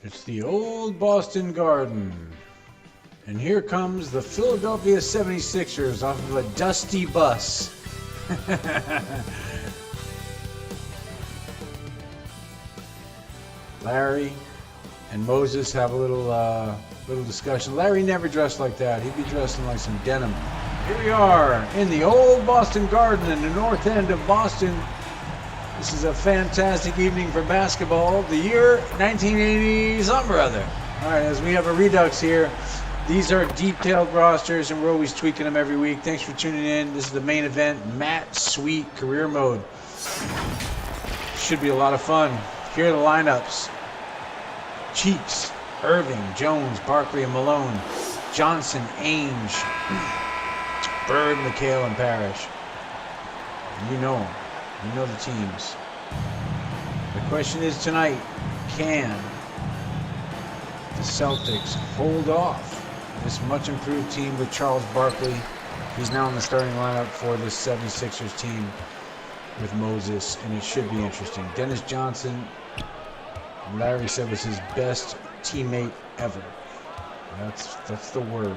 A: It's the old Boston Garden. And here comes the Philadelphia 76ers off of a dusty bus. Larry and Moses have a little discussion. Larry never dressed like that. He'd be dressed in like some denim. Here we are in the old Boston Garden in the north end of Boston. This is a fantastic evening for basketball. The year 1980 something or other. All right, as we have a redux here, these are detailed rosters, and we're always tweaking them every week. Thanks for tuning in. This is the main event, Matt Sweet Career Mode. Should be a lot of fun. Here are the lineups. Cheeks, Irving, Jones, Barkley, and Malone. Johnson, Ainge, Bird, McHale, and Parrish. You know them. You know the teams. The question is tonight, can the Celtics hold off this much improved team with Charles Barkley? He's now in the starting lineup for the 76ers team with Moses, and it should be interesting. Dennis Johnson, Larry said, was his best teammate ever. That's the word.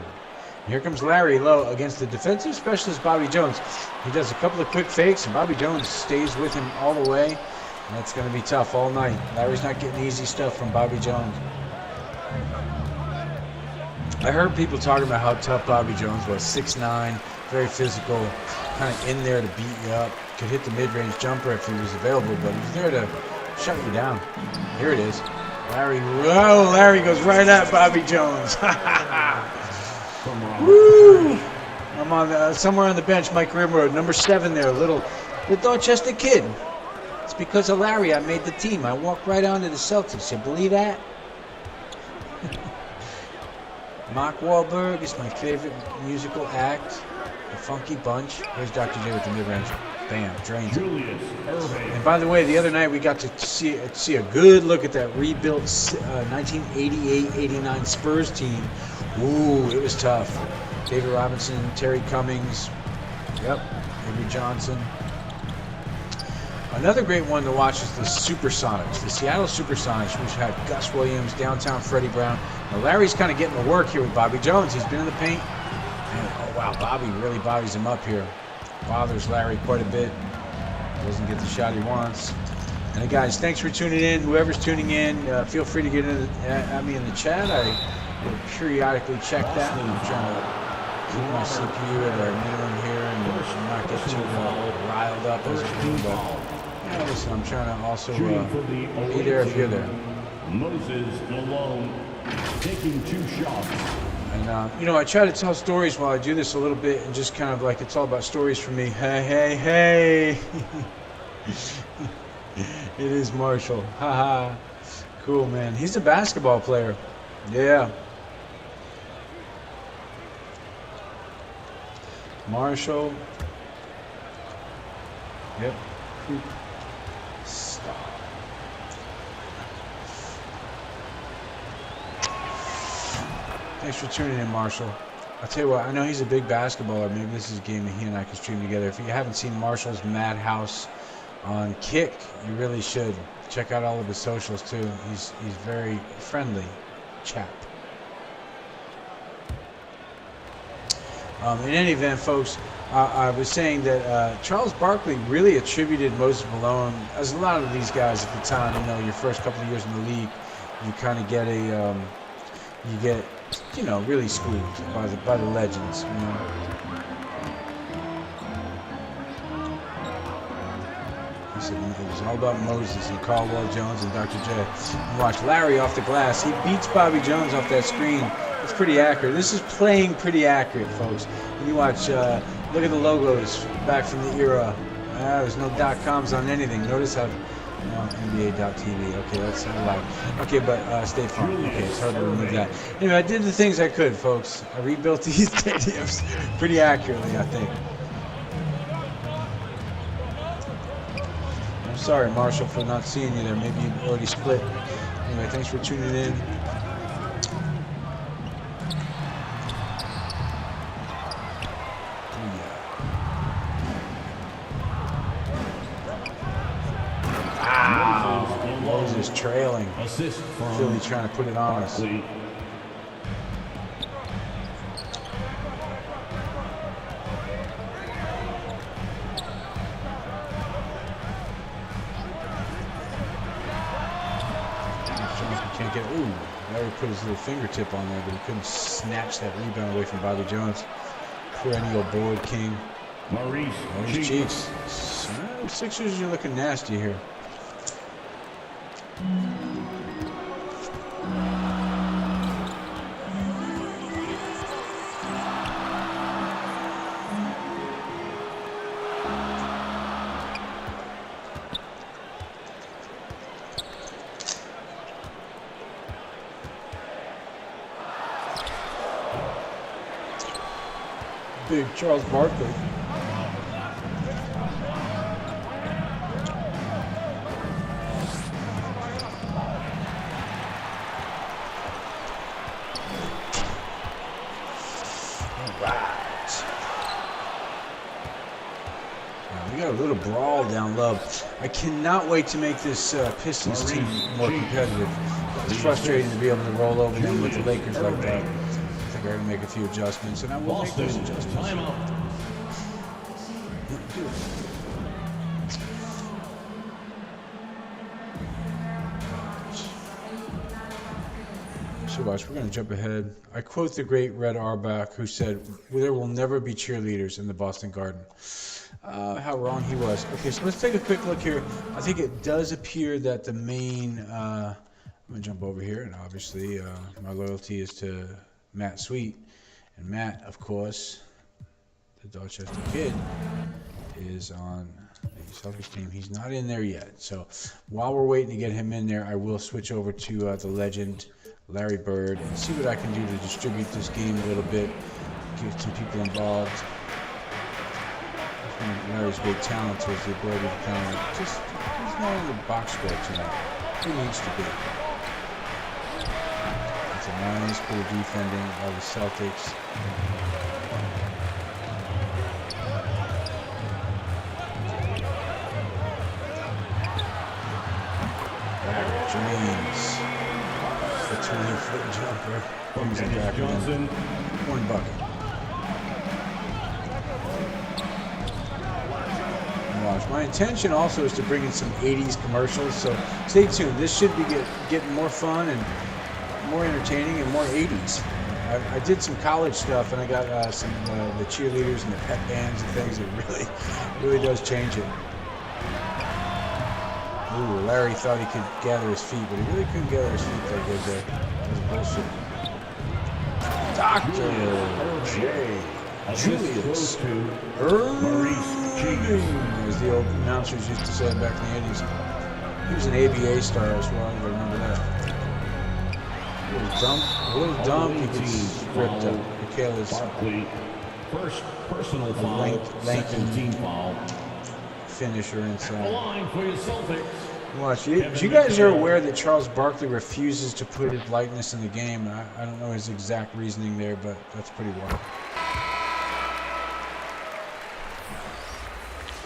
A: Here comes Larry low against the defensive specialist Bobby Jones. He does a couple of quick fakes, and Bobby Jones stays with him all the way. And that's going to be tough all night. Larry's not getting easy stuff from Bobby Jones. I heard people talking about how tough Bobby Jones was. 6'9", very physical, kind of in there to beat you up. Could hit the mid-range jumper if he was available, but he was there to shut you down. Here it is. Larry goes right at Bobby Jones. Woo! I'm on somewhere on the bench, Mike Rimroad, number 7 there, little Dorchester kid. It's because of Larry I made the team. I walked right onto the Celtics. You believe that? Mark Wahlberg is my favorite musical act. The Funky Bunch. Here's Dr. J with the mid-range. Bam, drains it. And by the way, the other night we got to see a good look at that rebuilt 1988-89 Spurs team. Ooh, it was tough. David Robinson, Terry Cummings, Avery Johnson. Another great one to watch is the Supersonics, the Seattle Supersonics, which had Gus Williams, downtown Freddie Brown. Now Larry's kind of getting the work here with Bobby Jones. He's been in the paint. And, oh wow, Bobby really bodies him up here. Bothers Larry quite a bit. Doesn't get the shot he wants. And guys, thanks for tuning in. Whoever's tuning in, feel free to get at me in the chat. I will periodically check that. I'm trying to keep my CPU at a minimum here and not get too riled up as a team. But yeah, listen, I'm trying to also be there if you're there.
D: Moses Malone taking 2 shots.
A: And, I try to tell stories while I do this a little bit, and just kind of like it's all about stories for me. Hey. It is Marshall. Haha. Cool, man. He's a basketball player. Yeah. Marshall. Yep. Stop. Thanks for tuning in, Marshall. I'll tell you what, I know he's a big basketballer. Maybe this is a game that he and I can stream together. If you haven't seen Marshall's Madhouse on Kick, you really should. Check out all of his socials, too. He's very friendly chap. In any event, folks, I was saying that Charles Barkley really attributed Moses Malone, as a lot of these guys at the time, your first couple of years in the league, you kind of get really schooled by the legends, He said it was all about Moses and Caldwell Jones and Dr. J. And watch Larry off the glass. He beats Bobby Jones off that screen. It's pretty accurate. This is playing pretty accurate, folks. When you watch, look at the logos back from the era. There's no .coms on anything. Notice how NBA.TV. Okay, that's not allowed. Okay, but State Farm. Okay, it's hard to remove that. Anyway, I did the things I could, folks. I rebuilt these stadiums pretty accurately, I think. I'm sorry, Marshall, for not seeing you there. Maybe you already split. Anyway, thanks for tuning in. Moses trailing.
D: Assist from
A: Philly trying to put it on us. Can't get. Ooh, Larry put his little fingertip on there, but he couldn't snatch that rebound away from Bobby Jones. Perennial board king.
D: Maurice
A: Cheeks. Sixers, you're looking nasty here. Big Charles Barkley. We got a little brawl down low. I cannot wait to make this Pistons team more competitive. It's frustrating to be able to roll over them with the Lakers like that. I think I'm going to make a few adjustments, and I will make those adjustments. So watch, we're going to jump ahead. I quote the great Red Auerbach, who said, "There will never be cheerleaders in the Boston Garden." How wrong he was. Okay, so let's take a quick look here. I think it does appear that the main, I'm going to jump over here, and obviously my loyalty is to Matt Sweet. And Matt, of course, the Dorchester kid, is on the Celtics team. He's not in there yet. So while we're waiting to get him in there, I will switch over to the legend, Larry Bird, and see what I can do to distribute this game a little bit, get some people involved. Larry's great talent is the ability to kind of just, he's not in the box score tonight. He needs to be. It's a nice bit of defending by the Celtics. Larry James, the 20-foot jumper, brings it back in. One bucket. My intention also is to bring in some 80s commercials, so stay tuned. This should be getting more fun and more entertaining and more 80s. I did some college stuff, and I got some the cheerleaders and the pep bands and things. It really does change it. Ooh, Larry thought he could gather his feet, but he really couldn't gather his feet that good there. That was bullshit. Dr. J. Julius Maurice, as the old announcers used to say back in the 80s. He was an ABA star as well, I remember that. A little dump, he gets ripped up. Michaela's
D: first personal foul,
A: lanky
D: team foul.
A: Finisher inside.
D: Line for your Celtics.
A: Watch, you guys are aware that Charles Barkley refuses to put his likeness in the game. I don't know his exact reasoning there, but that's pretty wild.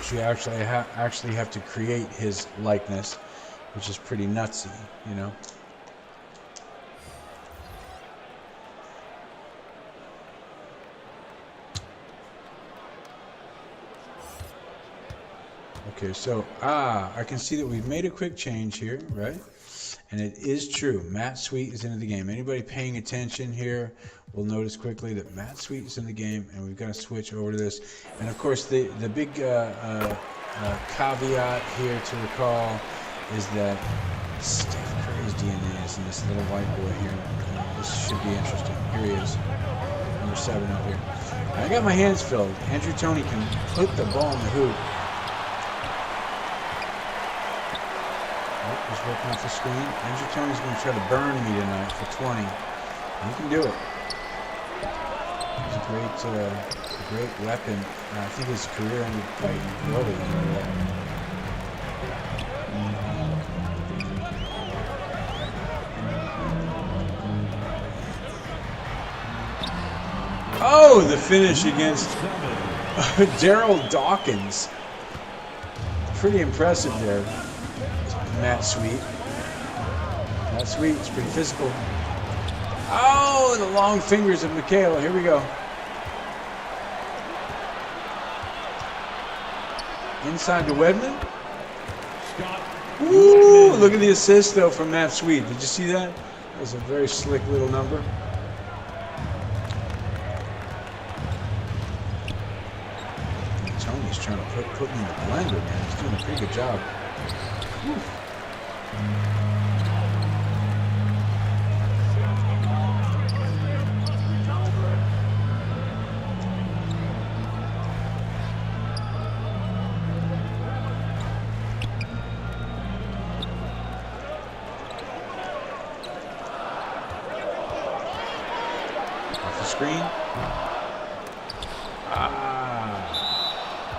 A: So you actually have to create his likeness, which is pretty nutsy, you know. Okay, so I can see that we've made a quick change here, right? And it is true. Matt Sweet is into the game. Anybody paying attention here will notice quickly that Matt Sweet is in the game, and we've got to switch over to this. And of course, the big caveat here to recall is that Steph Curry's DNA is in this little white boy here. This should be interesting. Here he is. Number 7 up here. I got my hands filled. Andrew Toney can put the ball in the hoop. Oh, he's working off the screen. Andrew Toney's going to try to burn me tonight for 20. He can do it. He's a great weapon. I think his career ended quite early. Oh, the finish against Daryl Dawkins. Pretty impressive there. Matt Sweet. Matt Sweet's pretty physical. Oh, the long fingers of Mikhail. Here we go. Inside to Wedman. Ooh, look at the assist, though, from Matt Sweet. Did you see that? That was a very slick little number. Tony's trying to put me in the blender, man. He's doing a pretty good job. Whew. Off the screen.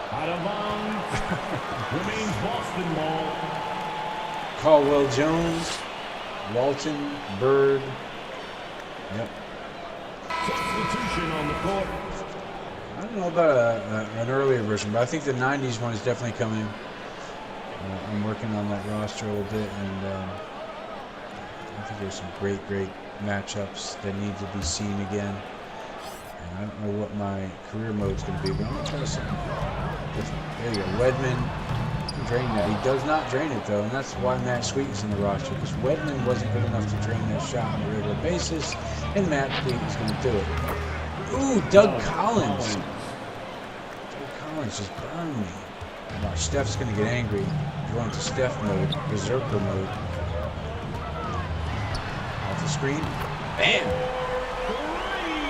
D: Out of bounds. Remains Boston ball.
A: Caldwell Jones, Walton, Bird. Yep.
D: Substitution on the court.
A: I don't know about an earlier version, but I think the 90s one is definitely coming. I'm working on that roster a little bit, and I think there's some great matchups that need to be seen again. And I don't know what my career mode's going to be, but I'm going to try something different. There you go, Wedman. Drain that. He does not drain it, though, and that's why Matt Sweet is in the roster, because Wedman wasn't good enough to drain that shot on a regular basis, and Matt Sweet is going to do it. Ooh, Doug Collins. Doug Collins just burned me. Watch, Steph's going to get angry. Going to Steph mode, berserker mode. Off the screen. Bam!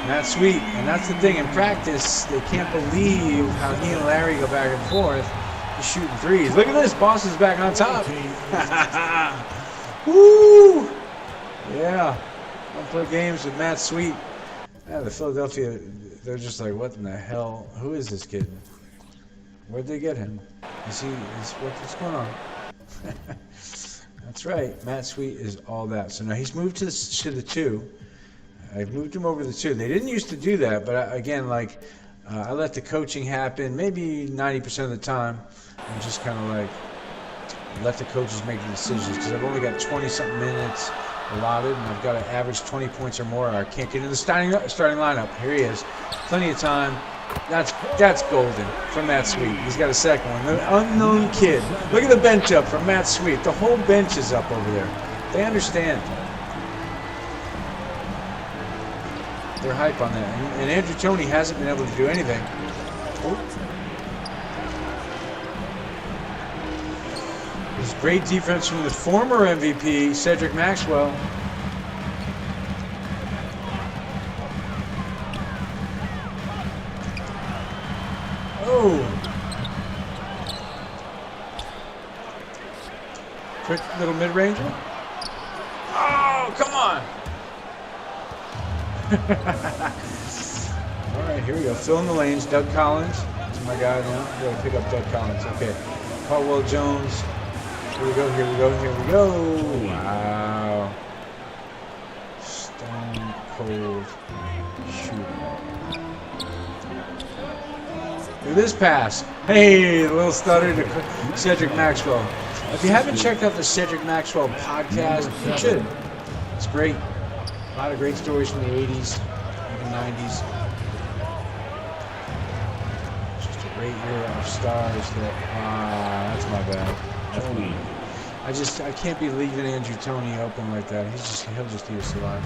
A: Matt Sweet, and that's the thing. In practice, they can't believe how he and Larry go back and forth. He's shooting threes. Look at this. Boston's back on top. Woo! Yeah. Don't play games with Matt Sweet. Yeah, the Philadelphia, they're just like, what in the hell? Who is this kid? Where'd they get him? What's going on? That's right. Matt Sweet is all that. So now he's moved to the 2. I've moved him over to the 2. They didn't used to do that, but again, like, I let the coaching happen maybe 90% of the time. And just kind of like let the coaches make the decisions, because I've only got 20-something minutes allotted, and I've got to average 20 points or more, or I can't get in the starting lineup. Here he is. Plenty of time. That's golden from Matt Sweet. He's got a second one. The unknown kid. Look at the bench up from Matt Sweet. The whole bench is up over there. They understand. They're hype on that. And Andrew Toney hasn't been able to do anything. Oh. There's great defense from the former MVP, Cedric Maxwell. Oh. Quick little mid-ranger. Oh, come on. All right, here we go. Fill in the lanes. Doug Collins. That's my guy now. I gotta pick up Doug Collins. Okay. Caldwell Jones. Here we go. Here we go. Here we go. Wow. Stone cold shooting. Look at this pass. Hey, a little stutter to Cedric Maxwell. If you haven't checked out the Cedric Maxwell podcast, you should. It's great. A lot of great stories from the 80s, even 90s. It's just a great era of stars that's my bad. I can't be leaving Andrew Toney open like that. He'll just eat us alive.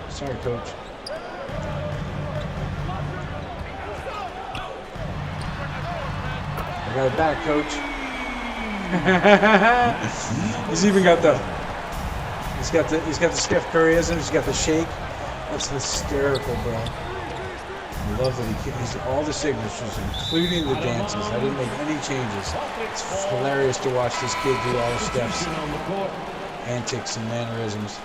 A: Sorry, coach. I got it back, coach. He's even got the He's got the Steph Curryism. He's got the shake. That's hysterical, bro. I love that he's all the signatures, including the dances. I didn't make any changes. It's hilarious to watch this kid do all the Steph's antics and mannerisms.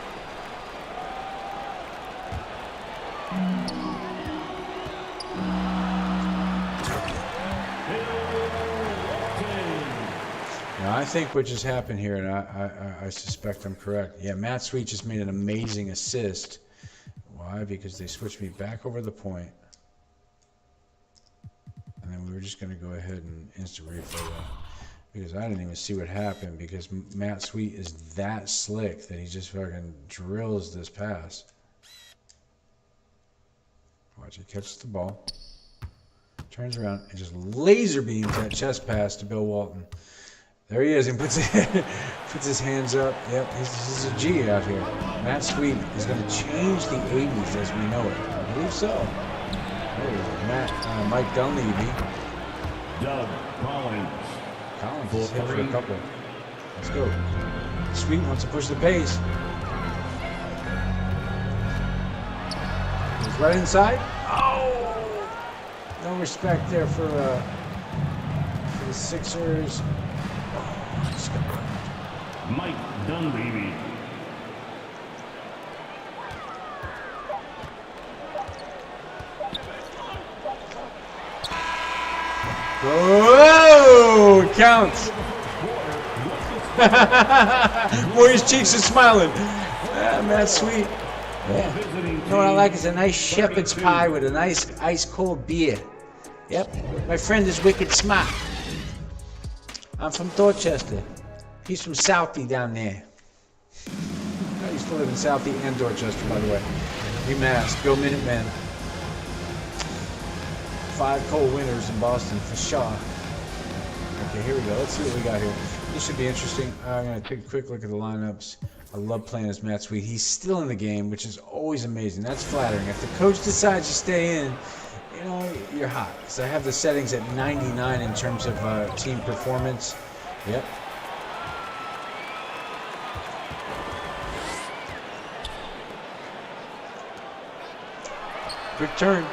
A: Now, I think what just happened here, and I suspect I'm correct. Yeah, Matt Sweet just made an amazing assist. Why? Because they switched me back over the point. And then we were just going to go ahead and instant replay that. Because I didn't even see what happened, because Matt Sweet is that slick that he just fucking drills this pass. Watch, he catches the ball, turns around, and just laser beams that chest pass to Bill Walton. There he is. He puts his hands up. Yep, he's a G out here. Matt Sweet is going to change the 80s as we know it. I believe so. Mike Dunleavy.
D: Doug Collins.
A: Collins is hit for a couple. Let's go. Sweet wants to push the pace. He's right inside. Oh! No respect there for the Sixers.
D: Mike Dunleavy.
A: Whoa! It counts. Warriors' cheeks are smiling. Matt Sweet. Yeah. You know what I like is a nice shepherd's pie with a nice ice cold beer. Yep. My friend is wicked smart. I'm from Dorchester. He's from Southie down there. I used to live in Southie and Dorchester, by the way. UMass, go Minutemen. 5 cold winters in Boston for sure. Okay, here we go. Let's see what we got here. This should be interesting. I'm going to take a quick look at the lineups. I love playing as Matt Sweet. He's still in the game, which is always amazing. That's flattering. If the coach decides to stay in, you know, you're hot. So I have the settings at 99 in terms of team performance. Yep. Quick turn.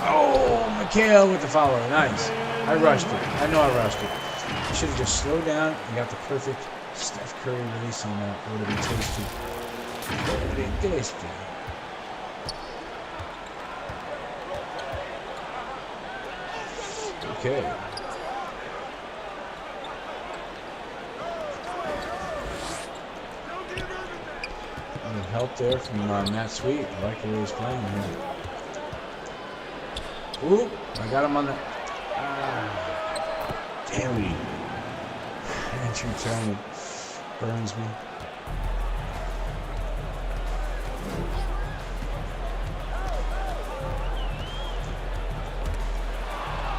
A: Oh, Mikhail with the follow. Nice. I rushed it. I know I rushed it. I should have just slowed down and got the perfect Steph Curry release on that. It would have been tasty. It would have been tasty. Okay. Help there from Matt Sweet. I like the way he's playing here. Ooh, I got him on the. Damn me. Andrew Turner burns me.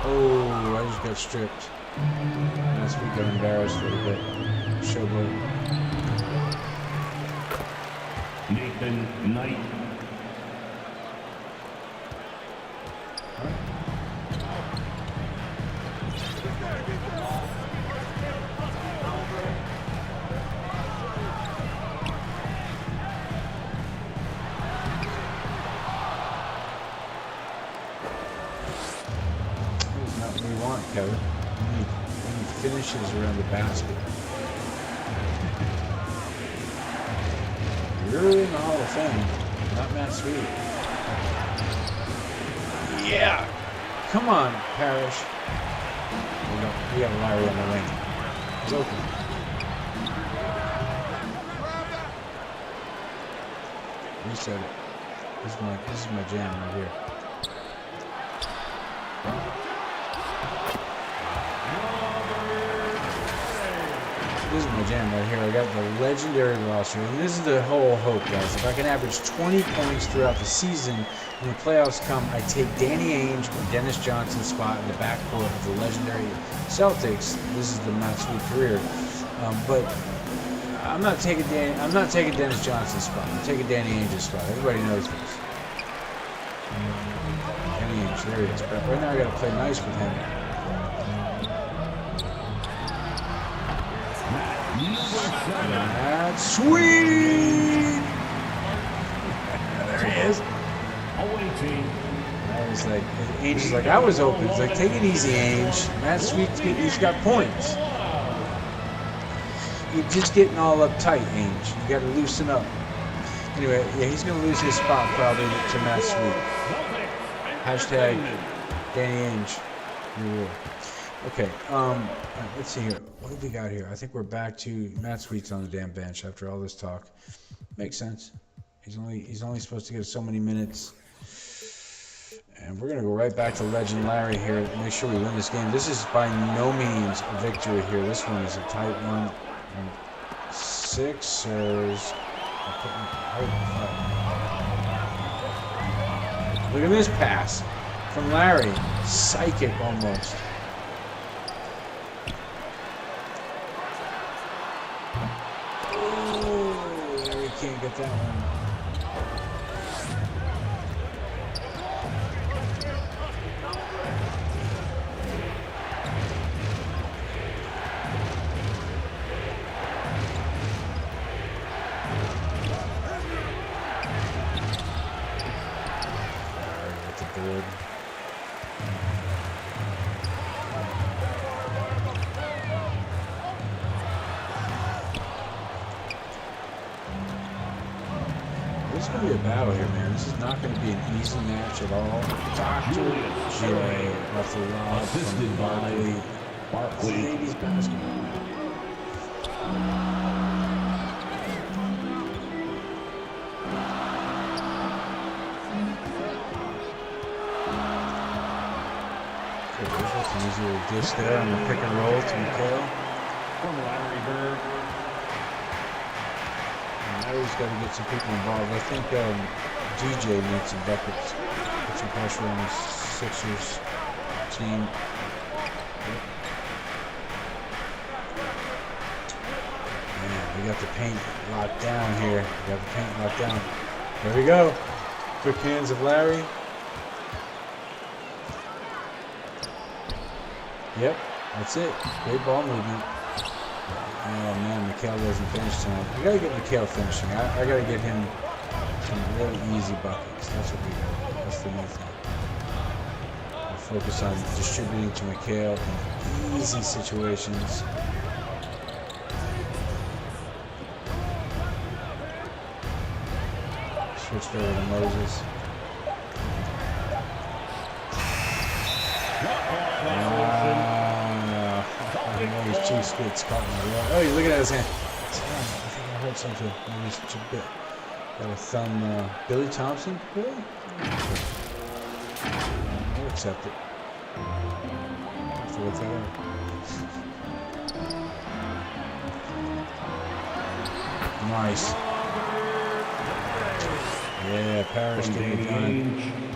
A: Oh, I just got stripped. Matt Sweet got embarrassed a little bit. Showboat.
D: Nathan Knight.
A: That's not what we want, Kevin. We need finishes around the basket. You're in the Hall of Fame, not Matt Sweet. Yeah! Come on, Parrish. We got Larry on the wing. He's open. Reset it. This is my jam right here. This is my jam right here. I got the legendary roster, and this is the whole hope, guys. If I can average 20 points throughout the season, when the playoffs come, I take Danny Ainge or Dennis Johnson's spot in the backcourt of the legendary Celtics. This is the Matt Sweet career, but I'm not taking Dennis Johnson's spot. I'm taking Danny Ainge's spot. Everybody knows this. Danny Ainge, there he is. But right now I got to play nice with him. That's sweet. There he is.
D: Away team.
A: I was like, Ainge is like, I was open. It's like, take it easy, Ainge. Matt Sweet's he's got points. You're just getting all uptight, Ainge. You got to loosen up. Anyway, yeah, he's going to lose his spot probably to Matt Sweet. Hashtag Danny Ainge. Okay, let's see here. What do we got here? I think we're back to Matt Sweet's on the damn bench after all this talk. Makes sense. He's only supposed to get so many minutes. And we're going to go right back to Legend Larry here to make sure we win this game. This is by no means a victory here. This one is a tight one. Sixers. Look at this pass from Larry. Psychic almost. Oh, Larry can't get that one. This is going to be a battle here, man. This is not going to be an easy match at all. Dr. J off the lob from Barkley. 80's basketball. An easy little dish there on the pick and roll to Mikhail.
D: From Larry Bird.
A: Larry's got to get some people involved. I think DJ needs some buckets. Put some pressure on the Sixers team. Man, we got the paint locked down here. We got the paint locked down. There we go. Quick hands of Larry. Yep, that's it. Great ball movement. Oh man, Mikhail doesn't finish tonight. We gotta get Mikhail finishing. I gotta get him some really easy buckets. That's what we got. That's the new thing. We'll focus on distributing to Mikhail in easy situations. Switched over to Moses. His cheese gets caught in the wall. Oh, you're looking at his hand. I think I heard something. Maybe it's a bit. Got a thumb. Billy Thompson? Really? I'll accept it. I'll have to look that up. Nice. Yeah, Parrish getting it done.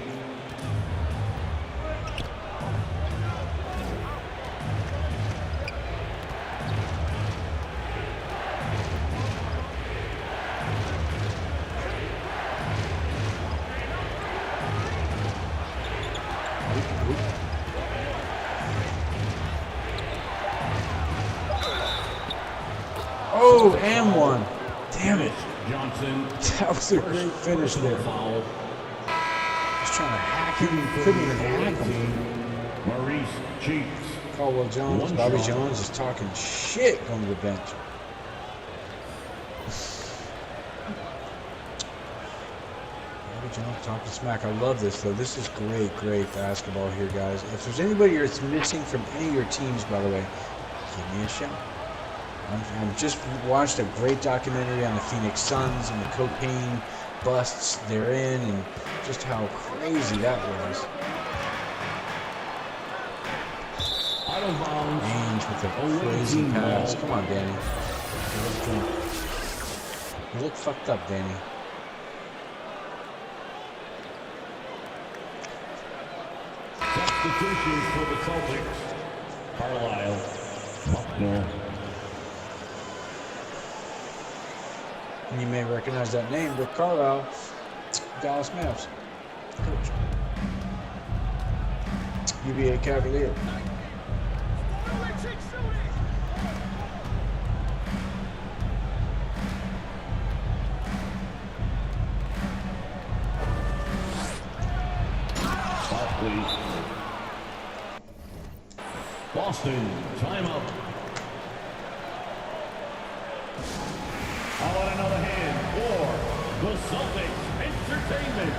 A: Oh, and one. Damn it.
D: Johnson.
A: That was a great finish there.
D: Foul.
A: Just trying to hack him. Couldn't even hack him.
D: Maurice Cheeks.
A: Caldwell Jones. Bobby Jones is talking shit going to the bench. Bobby Jones talking smack. I love this, though. This is great basketball here, guys. If there's anybody that's missing from any of your teams, by the way, give me a shout. I've just watched a great documentary on the Phoenix Suns and the cocaine busts they're in and just how crazy that was.
D: Out of bounds.
A: Ainge with a crazy pass. Come on, Danny. You look fucked up, Danny.
D: Substitutions for the Celtics. Carlisle. Buckner.
A: And you may recognize that name, Rick Carlisle, Dallas Mavs coach. UVA Cavalier.
D: please. Boston, timeout. How about another hand for the Celtics Entertainment?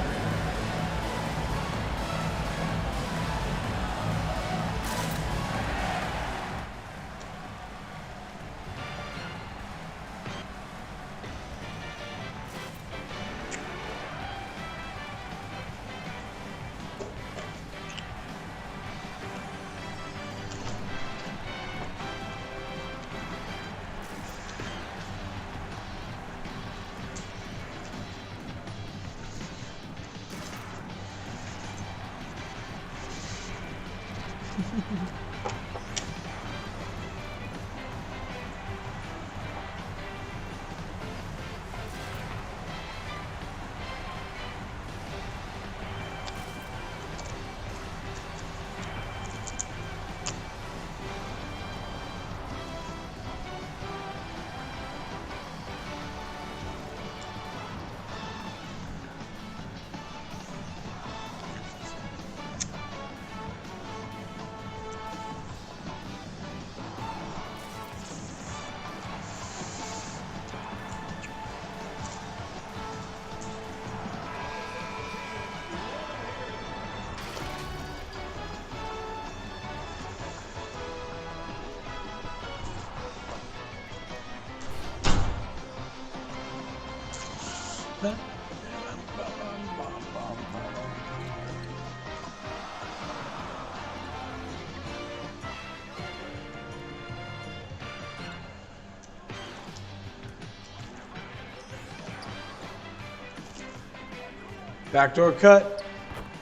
A: Backdoor cut.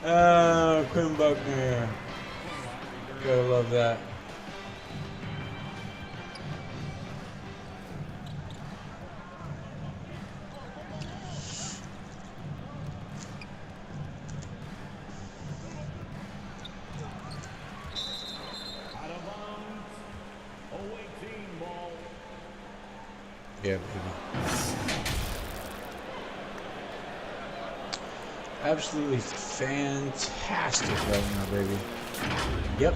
A: Quinn Buckner. Gotta love that. Yeah, baby. Absolutely fantastic right now, baby. Yep.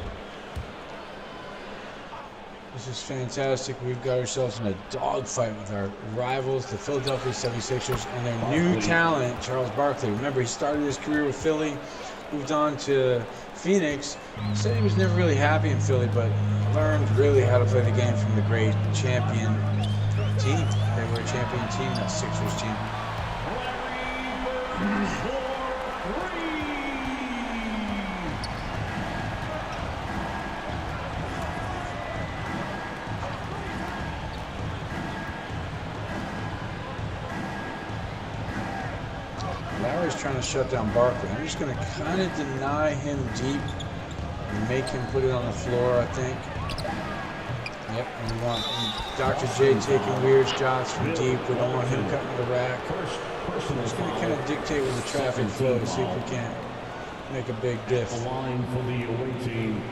A: This is fantastic. We've got ourselves in a dogfight with our rivals, the Philadelphia 76ers, and their new talent, Charles Barkley. Remember, he started his career with Philly, moved on to Phoenix. Said he was never really happy in Philly, but learned really how to play the game from the great champion team. They were a champion team, that Sixers team. Larry's trying to shut down Barkley. I'm just going to kind of deny him deep and make him put it on the floor, I think. Yep, and we want Dr. J taking weird shots from deep. We don't want him cutting the rack. We're just going to kind of dictate with the traffic flow, see if we can't make a big diff.
D: The line for the away team,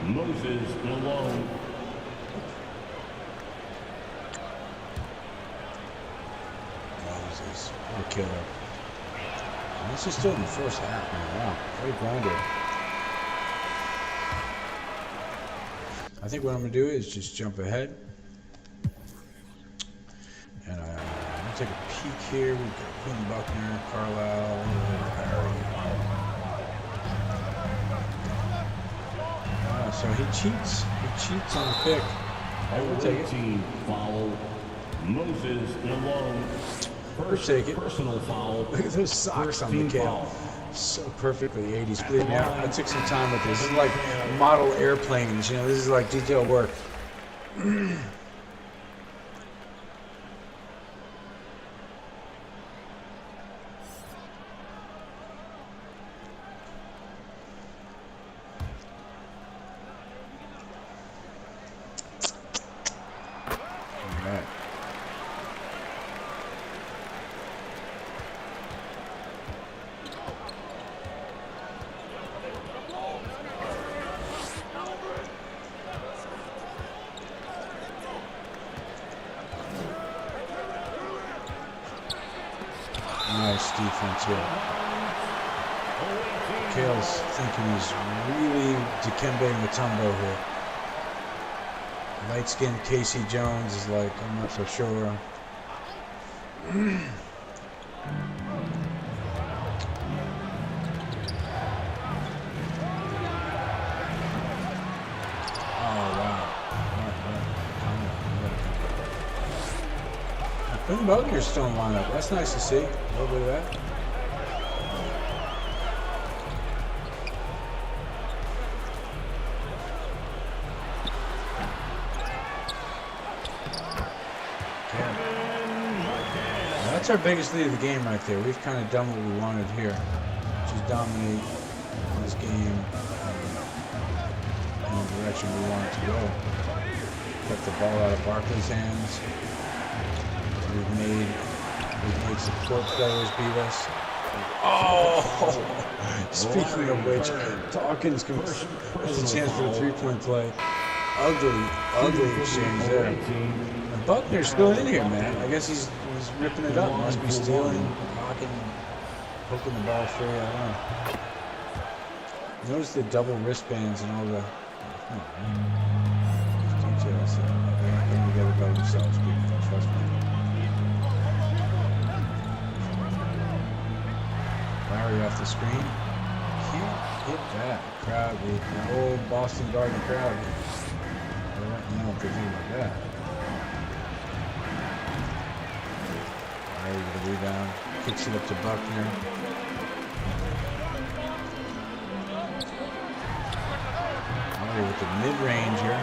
D: Moses Malone.
A: Moses, what a killer. And this is still in the first half, man. Wow, very grounded. I think what I'm going to do is just jump ahead. And I'm going to take a peek here. We've got Quinn Buckner, Carlisle, Harry. So he cheats. He cheats on the pick. I will take it.
D: Team foul, Moses Malone.
A: We'll take it.
D: Personal foul.
A: Look at those socks on Mikhail. So perfectly 80s. Believe me, I took some time with this. This is like model airplanes, you know, this is like detail work. Nice defense here. Kale's thinking he's really Dikembe Mutombo here. Light-skinned Casey Jones is like, I'm not so sure. Quinn Buckner's still in lineup. That's nice to see. A little bit of that. Okay. Now that's our biggest lead of the game right there. We've kind of done what we wanted here, which is dominate this game in the direction we want it to go. Get the ball out of Barkley's hands. We've made support players beat us. Oh! Speaking of which, Dawkins has a chance for a three-point play. Ugly exchange there. And Buckner's still in here, man. I guess he's ripping it up. Must be stealing, poking the ball free. I don't know. Notice the double wristbands and all the details. They're not getting together by themselves, people. Trust me. Larry off the screen. Can't hit that. Crowd, the old Boston Garden crowd. You know what they think about that. Larry with the rebound. Kicks it up to Buckner. Larry with the mid-ranger.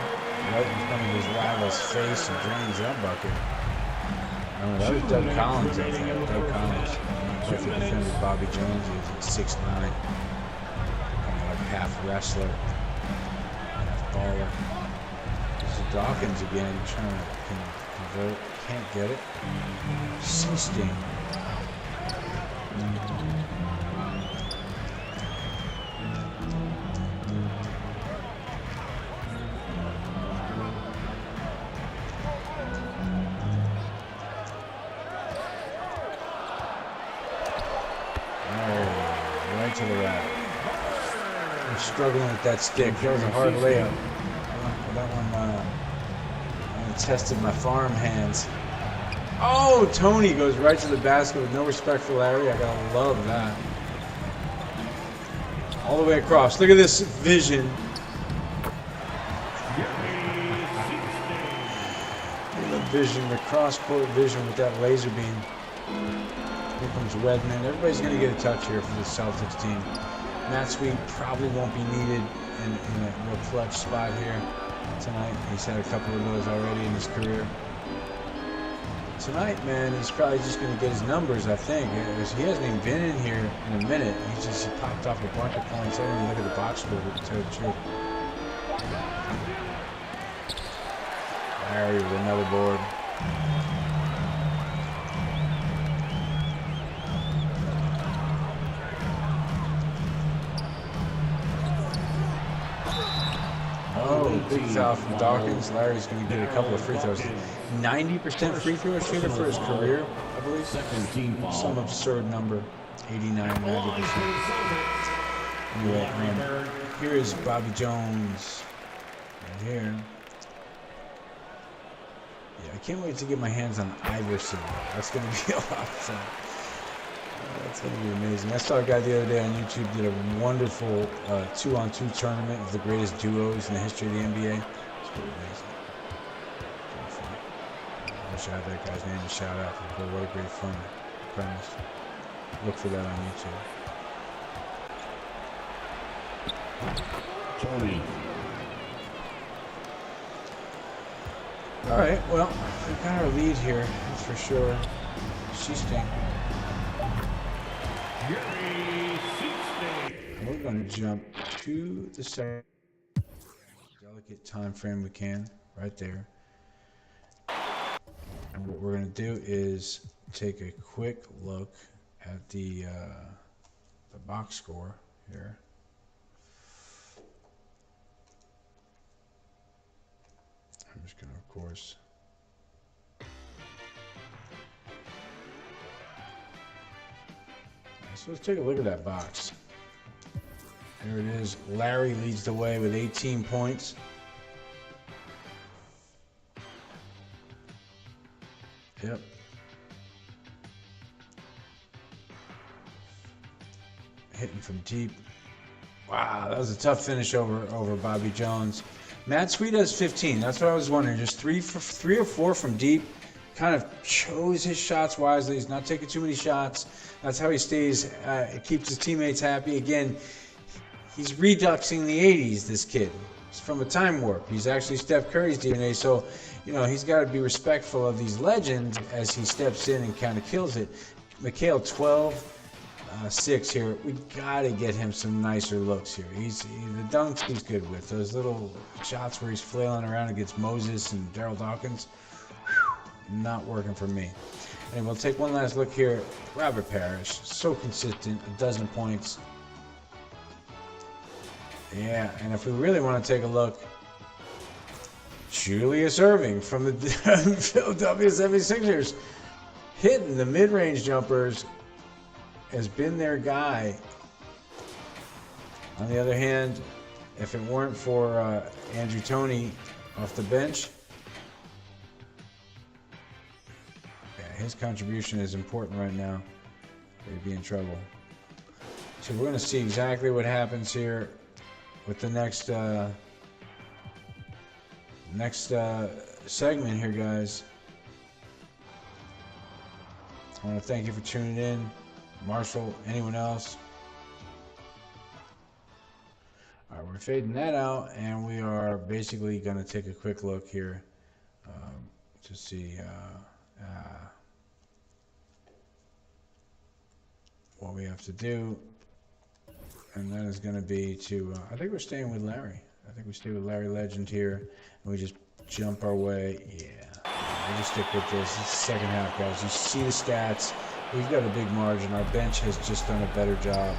A: Right in front of his rival's face and drains that bucket. That was Doug Collins, I think. Doug Collins. Perfect defender Bobby Jones. He's 6'9", kind of like half wrestler, half baller. This is Dawkins again, trying to convert. Can't get it. C-Sting. To the rack. I'm struggling with that stick. That was a hard layup. That one tested my farm hands. Oh, Tony goes right to the basket with no respect for Larry. I gotta love that. All the way across. Look at this vision. The vision, the cross-court vision with that laser beam. Here comes Wedman. Everybody's going to get a touch here for the Celtics team. Matt Sweet probably won't be needed in a real clutch spot here tonight. He's had a couple of those already in his career. Tonight, man, he's probably just going to get his numbers, I think. He hasn't even been in here in a minute. He popped off a bunch of points. I didn't even look at the box score to tell you the truth. Larry with another board. Big foul from Dawkins. Larry's going to get a couple of free throws. 90% free throw shooter for his career, I believe. Some absurd number. 89, 90%. Anyway, here is Bobby Jones. Right here. Yeah, I can't wait to get my hands on Iverson. That's going to be a lot of fun. That's going to be amazing. I saw a guy the other day on YouTube did a wonderful 2-on-2 tournament of the greatest duos in the history of the NBA. It's pretty amazing. Pretty funny. I wish I had that guy's name to shout out. But what a great fun premise. Look for that on YouTube.
D: Tony.
A: All right, well, we've got our lead here, that's for sure. C-Sting. We're going to jump to the second delicate time frame we can, right there. And what we're going to do is take a quick look at the box score here. I'm just going to, of course, so let's take a look at that box. There it is. Larry leads the way with 18 points. Yep. Hitting from deep. Wow, that was a tough finish over Bobby Jones. Matt Sweet has 15. That's what I was wondering. Just three or four from deep. Kind of chose his shots wisely. He's not taking too many shots. That's how he stays, keeps his teammates happy. Again, he's reduxing the 80s, this kid. He's from a time warp. He's actually Steph Curry's DNA, so, you know, he's got to be respectful of these legends as he steps in and kind of kills it. Mikhail 12-6 here. We got to get him some nicer looks here. The dunks he's good with. Those little shots where he's flailing around against Moses and Daryl Dawkins, not working for me. And we'll take one last look here. Robert Parrish, so consistent, 12 points. Yeah, and if we really want to take a look, Julius Erving from the Philadelphia 76ers, hitting the mid-range jumpers, has been their guy. On the other hand, if it weren't for Andrew Toney off the bench, his contribution is important right now. We'd be in trouble. So we're going to see exactly what happens here with the next segment here, guys. I want to thank you for tuning in. Marshall, anyone else? All right, we're fading that out, and we are basically going to take a quick look here to see what we have to do, and that is going to be to I think we're staying with Larry. I think we stay with Larry Legend here, and we just jump our way. Yeah, we'll just stick with this. It's the second half, guys. You see the stats. We've got a big margin. Our bench has just done a better job.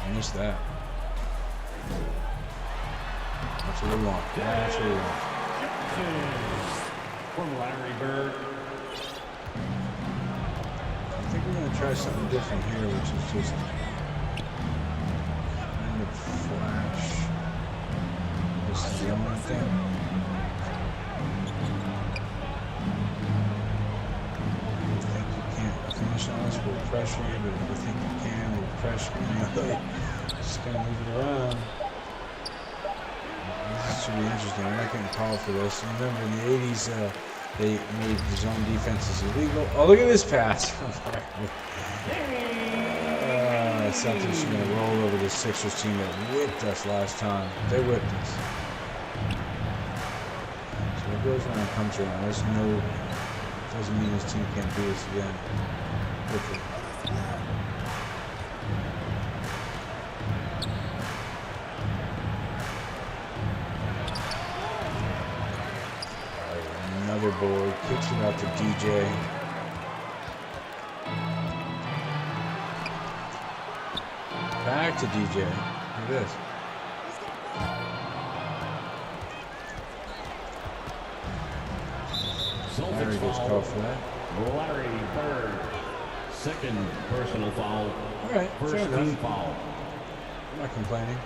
A: I missed that. That's what we want. That's what we want.
D: From Larry Bird.
A: I think we're going to try something different here, which is just kind of flash. This is the only thing. I think you can't finish on us, we'll pressure you, but if we think you can, we'll pressure you. Just going to move it around. This should be interesting. I'm not getting called for this. Remember, in the 80s, they made the zone defenses illegal. Oh, look at this pass. Celtics are going to roll over the Sixers team that whipped us last time. They whipped us. So it goes around, comes around. There's no, doesn't mean this team can't do this again. Hopefully. Another board, kicks it out to DJ. Back to DJ. Look at this. Larry gets called for that.
D: Larry Bird, second personal foul.
A: All right,
D: first
A: fair
D: team
A: enough.
D: foul.
A: I'm not complaining.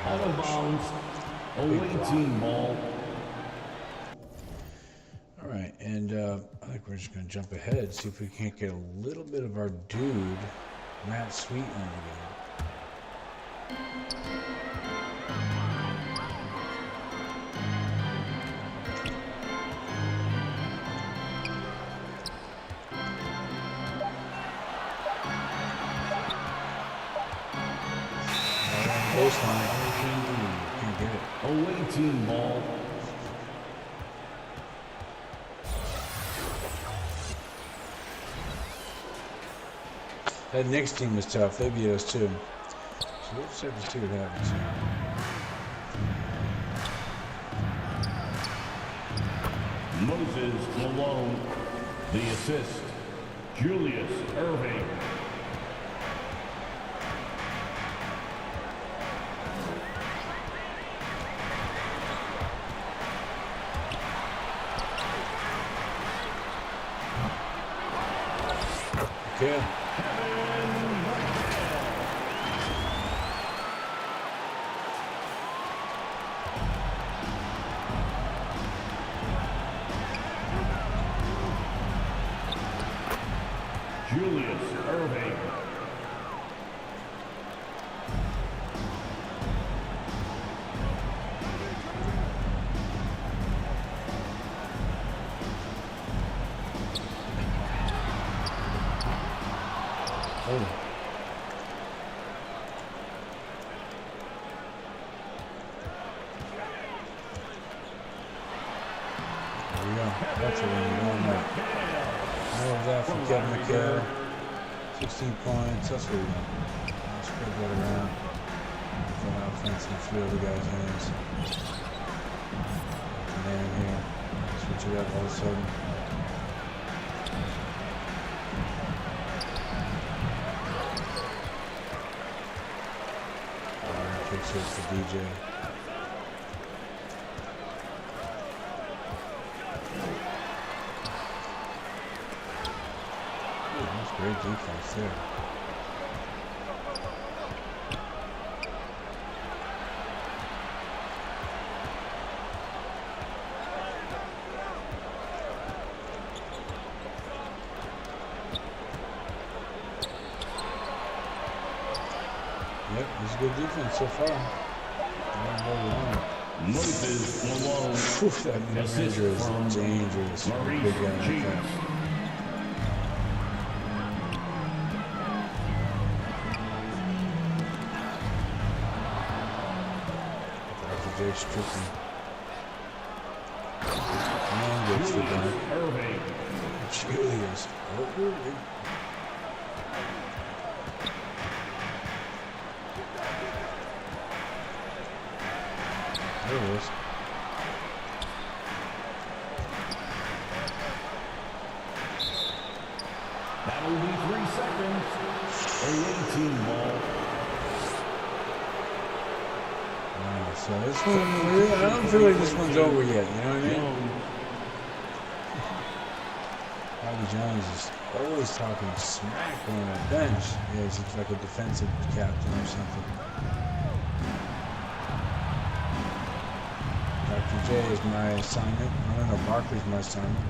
D: Out of bounds, away team ball.
A: All right, and I think we're just going to jump ahead, see if we can't get a little bit of our dude, Matt Sweet, in the game. Baseline, can't get it.
D: Away team ball.
A: That Knicks team was tough. They beat us too. So we'll just have to see what happens here.
D: Moses Malone, the assist. Julius Erving.
A: kid.
D: Julius Irving.
A: Oh. There we go. That's a win. One more. More of that from Kevin McHale. 16 points. That's what we want. Spread that around. Put that offense in a few other guys' hands. Man here. Switch it up all of a sudden. Kicks it to DJ. Ooh, that's great defense there. Yep, it's good defense so far.
D: Moses Malone.
A: That manager is dangerous. Big guy like that. Dr. J Strickland. And gets the dunk. Julius Irving. There it is.
D: That will be 3 seconds. A 18 ball.
A: So this one, I don't feel like this one's over yet, you know what I mean? Bobby Jones is always talking smack on the bench. Yeah, he's like a defensive captain or something. Dr. J is my assignment. I don't know, Barkley's my assignment.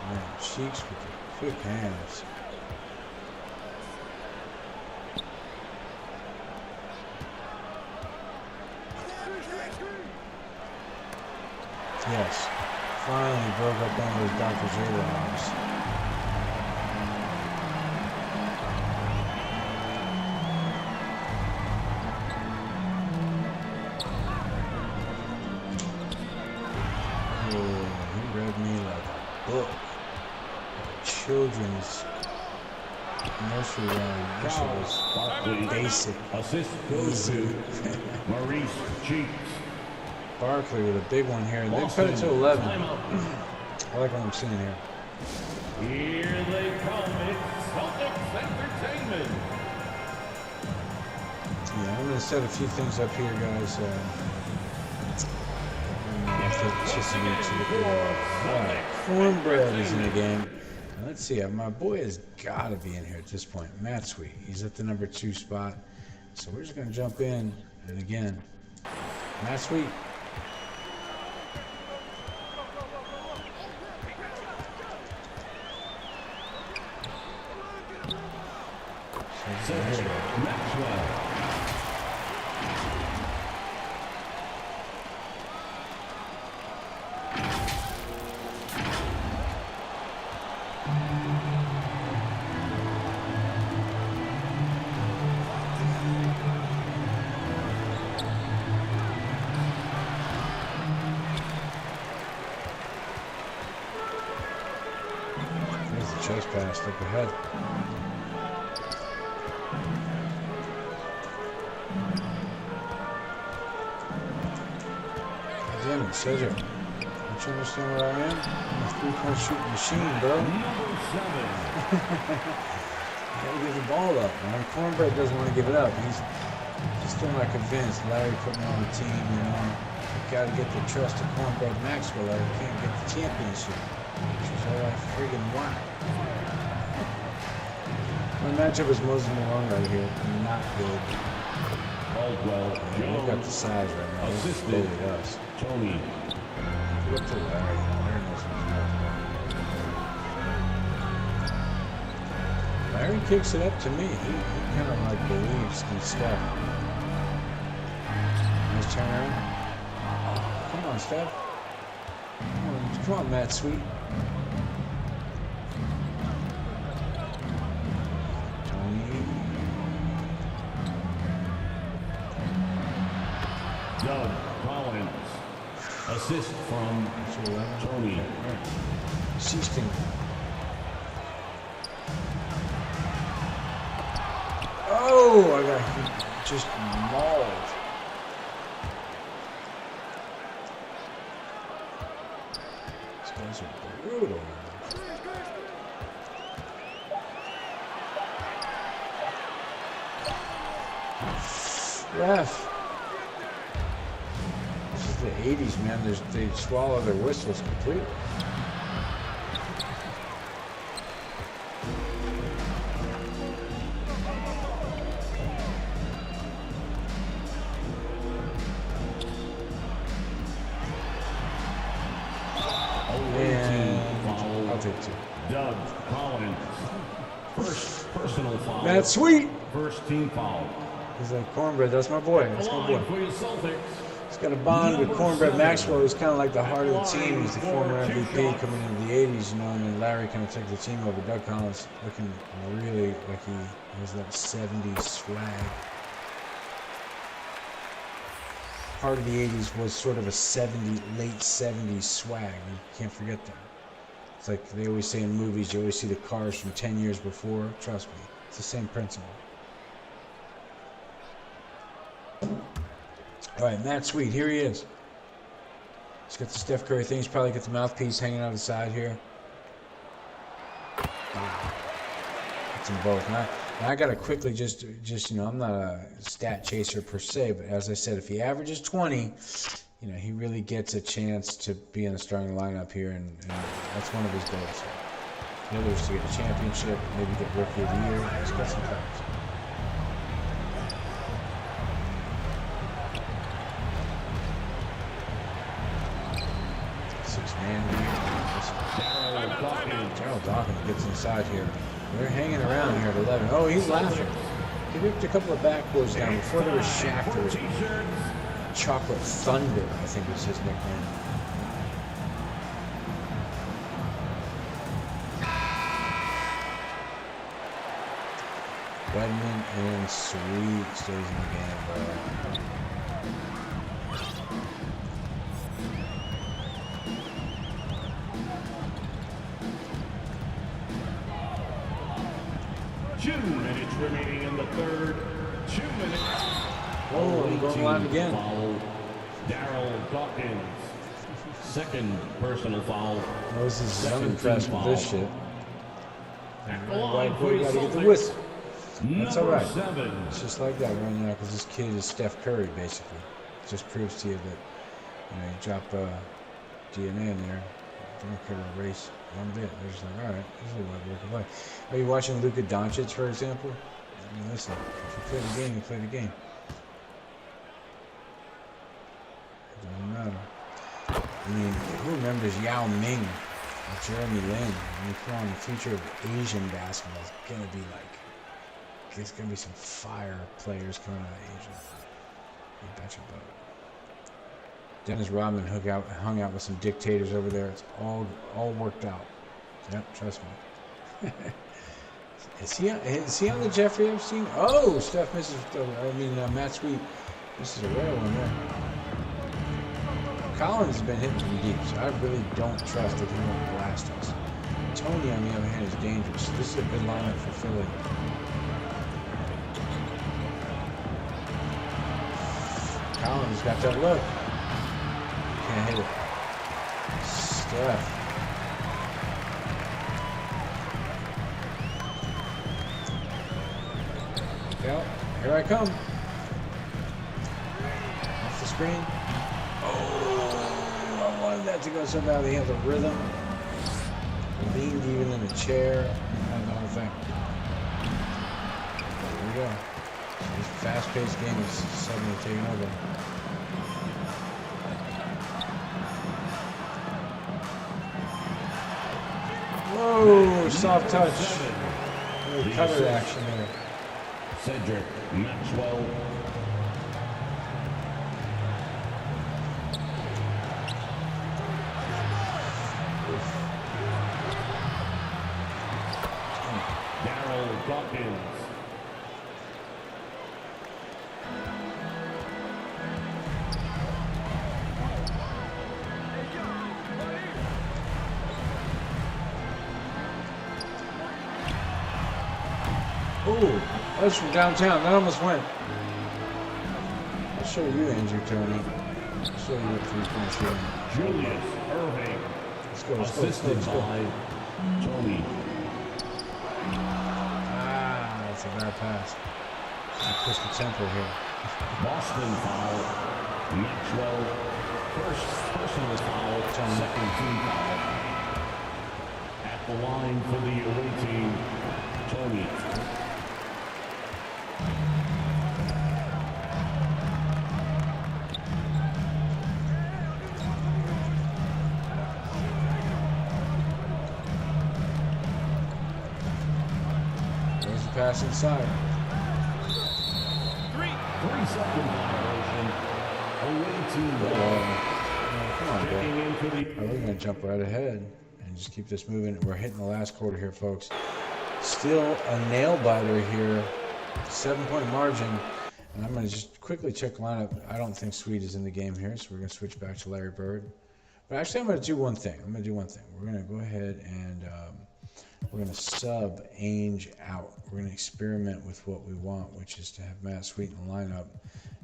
A: Man, Cheeks with the quick hands. Yes, finally broke up one of those Dr. J lines. Oh, he read me like a book. Children's nursery rhyme. This was basic.
D: Assist goes to Maurice Cheeks.
A: Barkley with a big one here. They put it to 11. I like what I'm seeing here.
D: Here they come. It's Celtics Entertainment.
A: Yeah, I'm going to set a few things up here, guys. Alright, Cornbread is in the game. Now, let's see. My boy has got to be in here at this point. Matt Sweet. He's at the number 2 spot. So we're just going to jump in. And again, Matt Sweet.
D: Maxwell.
A: There's the chest pass up ahead. Damn it, Cedric. Don't you understand where I am? I'm a 3-point shooting machine, bro.
D: Number 7.
A: Gotta give the ball up, man. Cornbread doesn't want to give it up. He's still not convinced. Larry put me on the team, you know. Gotta get the trust of Cornbread Maxwell. Larry can't get the championship, which is all I friggin' want. My matchup is Moses Malone right here. Not good.
D: Caldwell
A: We've got the size right now. This is
D: assisted
A: really us.
D: Tony.
A: Look to Larry. Larry knows what's going on. Larry kicks it up to me. He kind of like believes in Steph. Nice turnaround. Come on, Steph. Come on, Matt Sweet.
D: Doug Collins. Assist from Tony.
A: Seaston. Oh, I got just mauled. These guys are brutal. Ref. This is the 80s, man. They swallow their whistles completely. And I'll take two.
D: Doug Collins. First personal foul.
A: That's sweet.
D: First team foul.
A: He's like, Cornbread, that's my boy. That's my boy.
D: For your Celtics.
A: He's got a bond with Cornbread Maxwell. He's kind of like the heart of the team. He's the former MVP coming into the 80s, you know, and then Larry kind of took the team over. Doug Collins looking really like he has that 70s swag. Part of the 80s was sort of a late 70s swag. You can't forget that. It's like they always say in movies, you always see the cars from 10 years before. Trust me, it's the same principle. All right, Matt Sweet, here he is. He's got the Steph Curry thing. He's probably got the mouthpiece hanging out of the side here. Gets them both. Now I got to quickly just you know, I'm not a stat chaser per se, but as I said, if he averages 20, you know, he really gets a chance to be in the starting lineup here, and that's one of his goals. The other is to get a championship, maybe get Rookie of the Year. He's got some cards. Daryl Dawkins gets inside here. They're hanging around here at 11. Oh, he's laughing. He ripped a couple of backboards down. Before there was Shaq, there was Chocolate Thunder, I think was his nickname. Redmond and Sweet stays in the game, bro.
D: Remaining in the third. 2 minutes.
A: Oh, I'm going live again.
D: Daryl Dawkins. Second personal foul.
A: Moses is unimpressed with this shit. White boy got to get the whistle. That's all right. It's just like that right now because this kid is Steph Curry, basically. It just proves to you that, you know, you drop DNA in there. Don't care about race one bit. They're just like, all right, this is what we can play. Are you watching Luka Doncic, for example? I mean, listen, if you play the game, you play the game. It doesn't matter. I mean, who remembers Yao Ming or Jeremy Lin? I mean, come on, the future of Asian basketball is going to be like, there's going to be some fire players coming out of Asia. You betcha about it. Dennis Rodman hung out with some dictators over there. It's all worked out. Yep, trust me. Is he on the Jeffrey Epstein? Oh, Steph misses. Matt Sweet misses a rare one there. Collins has been hitting from deep, so I really don't trust that he won't blast us. Tony, on the other hand, is dangerous. This is a good lineup for Philly. Collins got that look. Can't hit it. Steph. Here I come. Off the screen. Oh, I wanted that to go so badly. He had the rhythm. Leaned even in a chair. And the whole thing. There we go. This fast-paced game is suddenly taking over. Whoa, soft touch. Little cutter action there.
D: Cedric Maxwell. Darryl Dawkins.
A: Ooh, that's from downtown. That almost went. I'll show you, Andrew Tony. I'll show you what 3-point shooting.
D: Julius Irving.
A: Let's go, let's go, let's go,
D: Assisted
A: let's go.
D: by Tony.
A: Ah, that's a bad pass. Push the tempo here.
D: Boston foul. Maxwell. First personal foul. Second team foul. At the line for the away team, Tony.
A: There's the pass inside.
D: 3-second violation. Away team.
A: Come on,
D: Checking
A: bro.
D: in for the
A: We're going to jump right ahead and just keep this moving. We're hitting the last quarter here, folks. Still a nail biter here. 7-point margin. And I'm going to just quickly check the lineup. I don't think Sweet is in the game here, so we're going to switch back to Larry Bird. But actually, I'm going to do one thing. We're going to go ahead and we're going to sub Ainge out. We're going to experiment with what we want, which is to have Matt Sweet in the lineup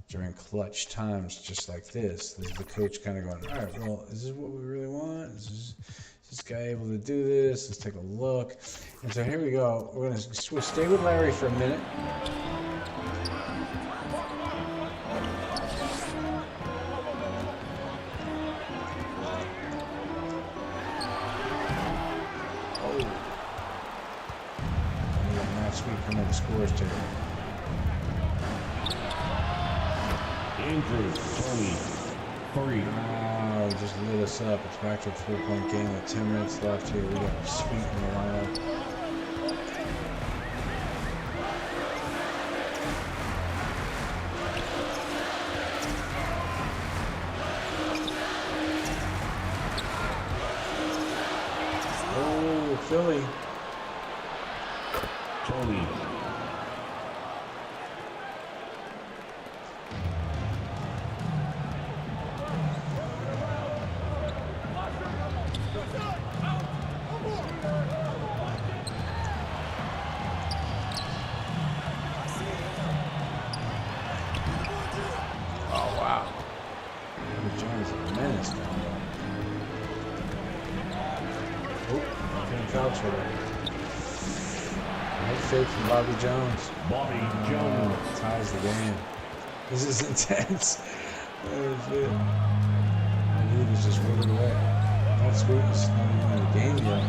A: during clutch times just like this. This is the coach kind of going, all right, well, is this what we really want? Is this guy able to do this? Let's take a look. And so here we go. We're going to stay with Larry for a minute. Come on, the scores table.
D: Andrew Tony. 3.
A: Oh, just lit us up. It's back to a 4-point game with 10 minutes left here. We got Sweet in the lineup. Oh, Philly.
D: Tony.
A: Oh, wow. Jones is a menace down there. Oh, getting foul trouble. Nice fake from Bobby Jones.
D: Bobby Jones.
A: Ties the game. This is intense. Oh, shit. And he was just withered away. That Sweet is not even in the game yet.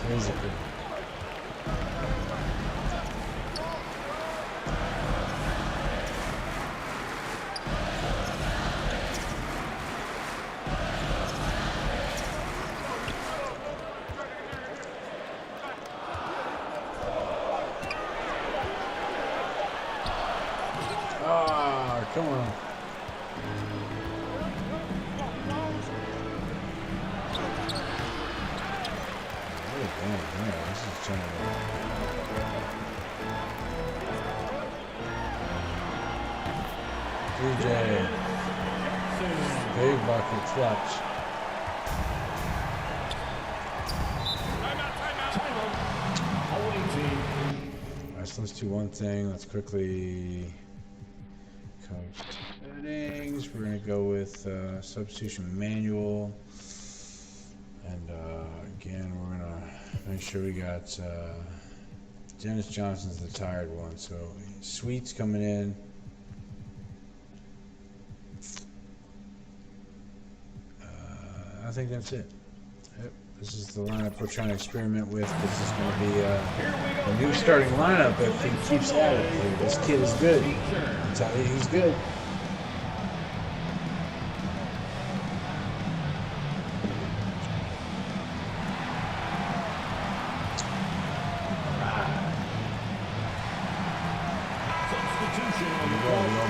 A: Physical. Ah, come on. This is turning around. DJ. Big bucket clutch.
C: let's do one thing. Let's quickly coach settings. We're gonna go with substitution manual, and again, we're gonna make sure we got Dennis Johnson's the tired one. So Sweet's coming in. I think that's it. Yep. This is the lineup we're trying to experiment with. This is going to be a new starting lineup if he keeps at it. This kid is good. I tell you, he's good.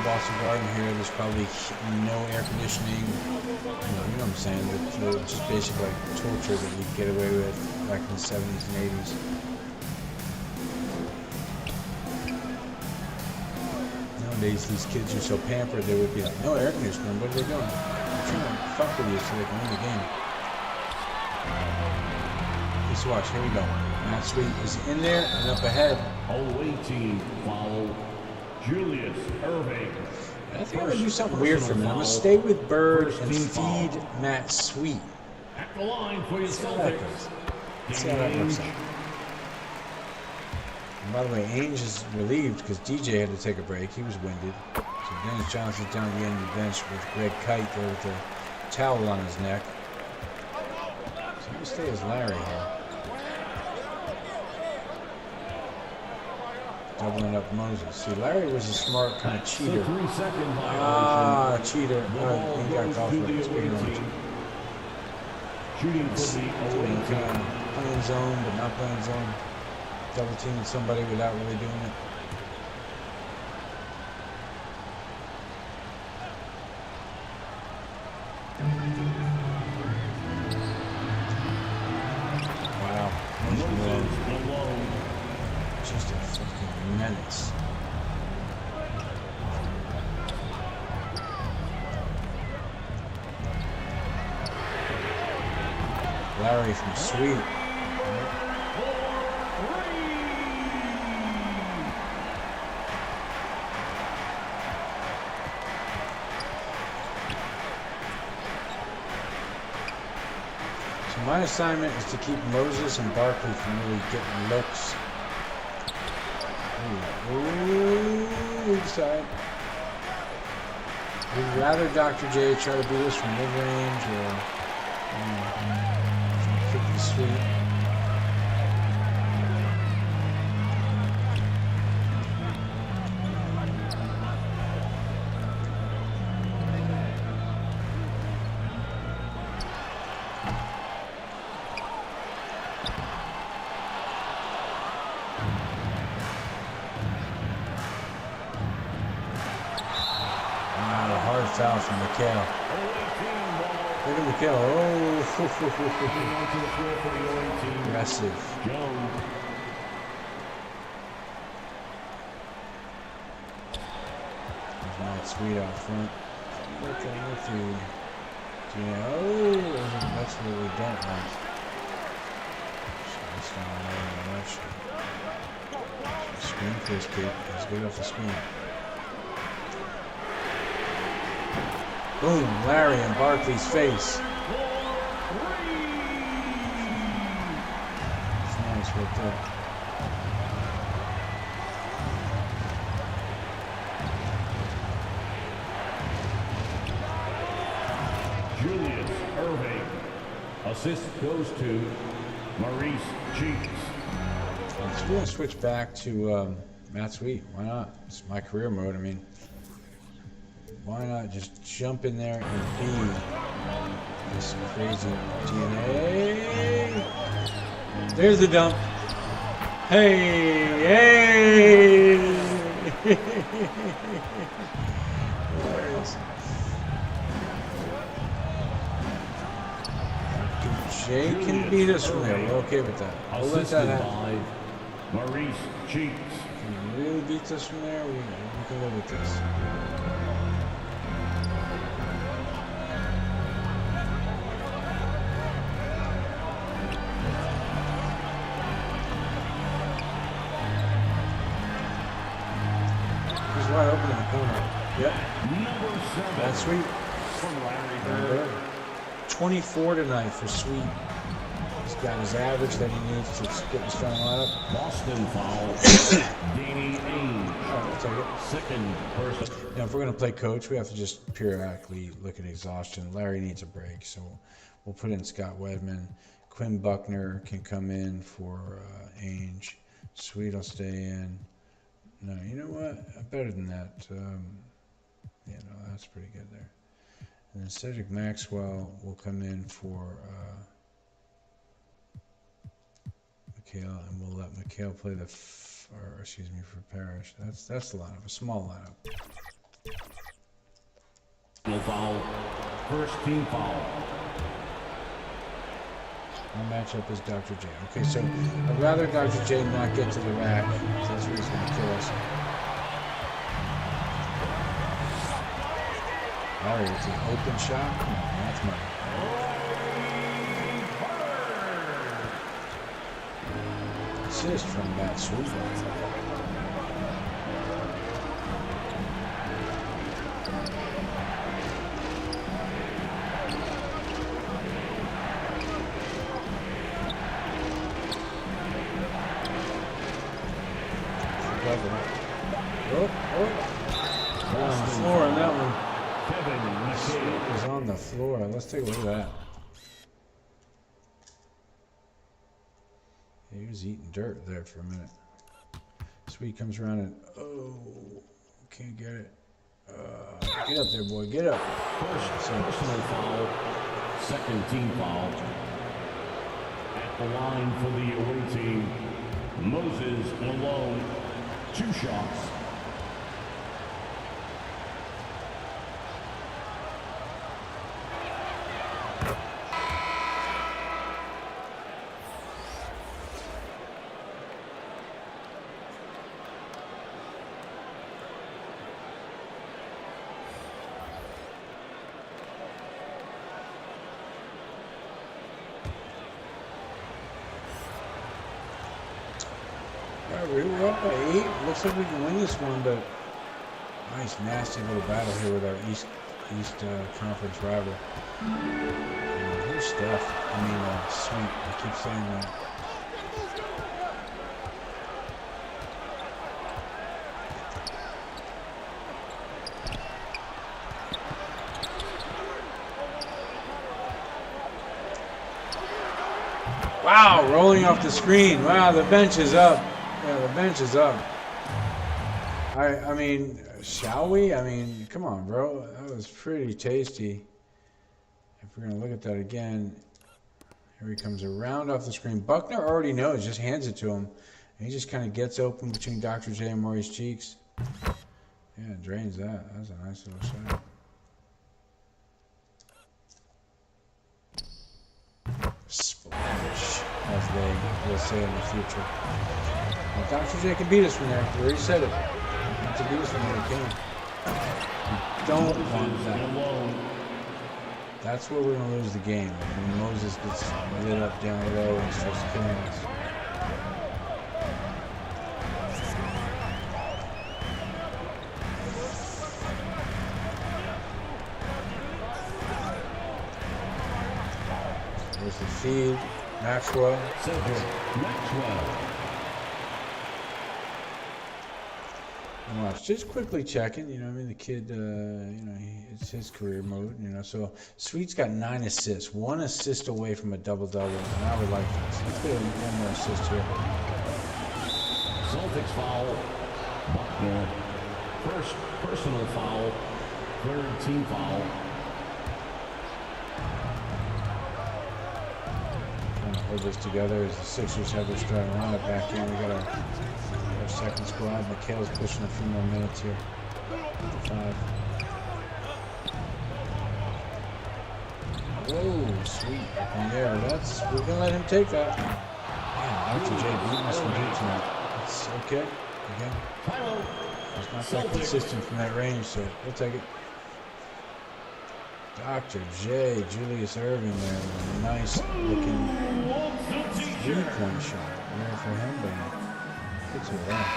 C: Boston Garden here. There's probably no air conditioning. You know what I'm saying? Just basic like torture that you get away with back in the 70s and 80s. Nowadays, these kids are so pampered, they would be like, no air conditioning. What are they doing? They're trying to fuck with you so they can win the game. Just watch. Here we go. Matt Sweet is in there and up ahead.
D: Away team foul. Julius Irving.
C: I think I'm going to do something weird for a minute. I'm going to stay with Bird and feed Matt Sweet.
D: At the line for your Celtics.
C: Let's see how that works out. And by the way, Ainge is relieved because DJ had to take a break. He was winded. So Dennis Johnson's down at the end of the bench with Greg Kite there with the towel on his neck. So I'm going to stay as Larry here. Doubling up Moses. See, Larry was a smart kind of cheater. Cheater. He got called for it. Speaking of
D: shooting for the
C: playing zone, but not playing zone. Double teaming somebody without really doing it. Wow. Just a fucking menace. Larry from Sweet. So my assignment is to keep Moses and Barkley from really getting looks. Ooh, side. We'd rather Dr. J try to do this from mid-range or kick the Sweet. Foul from McHale. Look at McHale. Oh, aggressive. There's Matt Sweet out front. That's what we don't want. Screen for this kid. Let's get off the screen. Boom, Larry in Barkley's face. That's nice right there.
D: Julius Irving. Assist goes to Maurice Cheeks.
C: We're going to switch back to Matt Sweet. Why not? It's my career mode. I mean, why not just jump in there and be this crazy DNA? There's the dump. Hey! Jay can beat us from there. We're okay with that. We'll let that happen.
D: Maurice Cheeks.
C: Can he really beat us from there? We can live with this.
A: wide open in the corner. Yep.
D: Number 7.
A: That's Sweet.
D: From Larry Bird.
A: 24 tonight for Sweet. He's got his average that he needs to get in the starting lineup.
D: Boston foul. Danny Ainge.
A: All right, we'll take it.
D: Second person.
A: Now, if we're going to play coach, we have to just periodically look at exhaustion. Larry needs a break, so we'll put in Scott Wedman. Quinn Buckner can come in for Ainge. Sweet will stay in. No, you know what? Better than that. Yeah, no, that's pretty good there. And then Cedric Maxwell will come in for McHale, and we'll let McHale play for Parrish. That's the lineup, a small lineup.
D: No foul. First team foul.
A: Our matchup is Dr. J. Okay, so I'd rather Dr. J not get to the rack. That's where he's going to kill us. Larry, it's an open shot. Come on, that's money. Assist from Matt Sweet. On the floor on that one. Sweet was on the floor. Let's take a look at that. He was eating dirt there for a minute. Sweet comes around and can't get it. Get up there, boy. Get up.
D: First personal foul. Second team foul. At the line for the away team, Moses Malone. 2 shots.
A: We were up by 8. Looks like we can win this one, but nice, nasty little battle here with our East Conference rival. Who's Steph? Sweet. I keep saying that. Wow, rolling off the screen. Wow, the bench is up. Yeah, the bench is up. I mean, shall we? I mean, come on, bro. That was pretty tasty. If we're going to look at that again, here he comes around off the screen. Buckner already knows, just hands it to him. And he just kind of gets open between Dr. J and Maury's cheeks. Yeah, drains that. That's a nice little shot. Splash, as they will say in the future. Well, Dr. J can beat us from there. We already said it. He can beat us from there. He can. We don't want that. That's where we're going to lose the game. When Moses gets lit up down low and starts killing us. There's the feed. Maxwell.
D: Maxwell.
A: And watch, just quickly checking. The kid, it's his career mode. So Sweet's got 9 assists, 1 assist away from a double-double, and I would like this. Let's get one more assist here.
D: Celtics foul. Buckner. First personal foul. Third team foul.
A: Hold this together as the Sixers have their starting lineup back in. We got our second squad. McHale's pushing a few more minutes here. 5. Whoa, Sweet. Yeah, we're gonna let him take that. Man, Dr. J beating us from deep tonight. That's okay. Again, he's not that consistent from that range, so we'll take it. Dr. J, Julius Irving there with a nice looking 3-point shot. Rare for him, but good to that.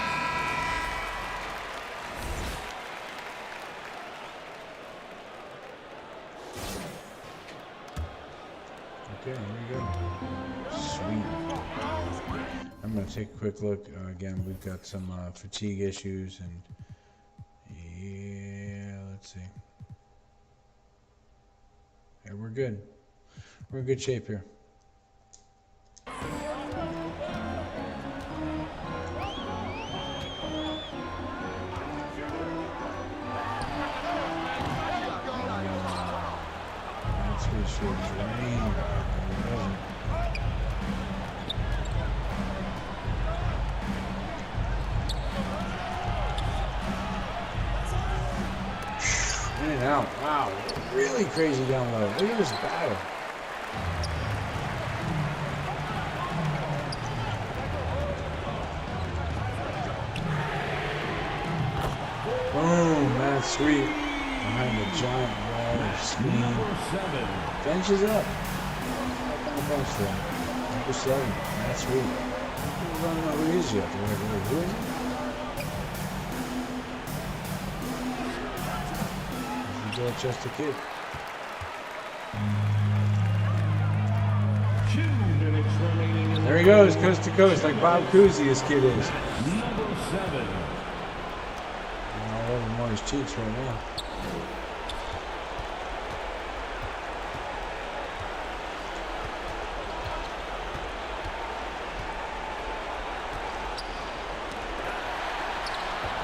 A: good. Sweet. I'm going to take a quick look. Again, we've got some fatigue issues, and yeah, let's see. Yeah, we're good. We're in good shape here. That's what it was raining. It wasn't. In and out. Wow. Really crazy down low. Look at this battle. Boom. That's sweet. Behind the giant wall of screen. Bench is up. Up on the bench there. Number 7. That's sweet. I don't know who he is yet. Who is he? Just a kid.
D: 2 minutes remaining.
A: There he goes, coast to coast, like Bob Cousy, this kid is.
D: Number 7.
A: All over him on his cheeks right now.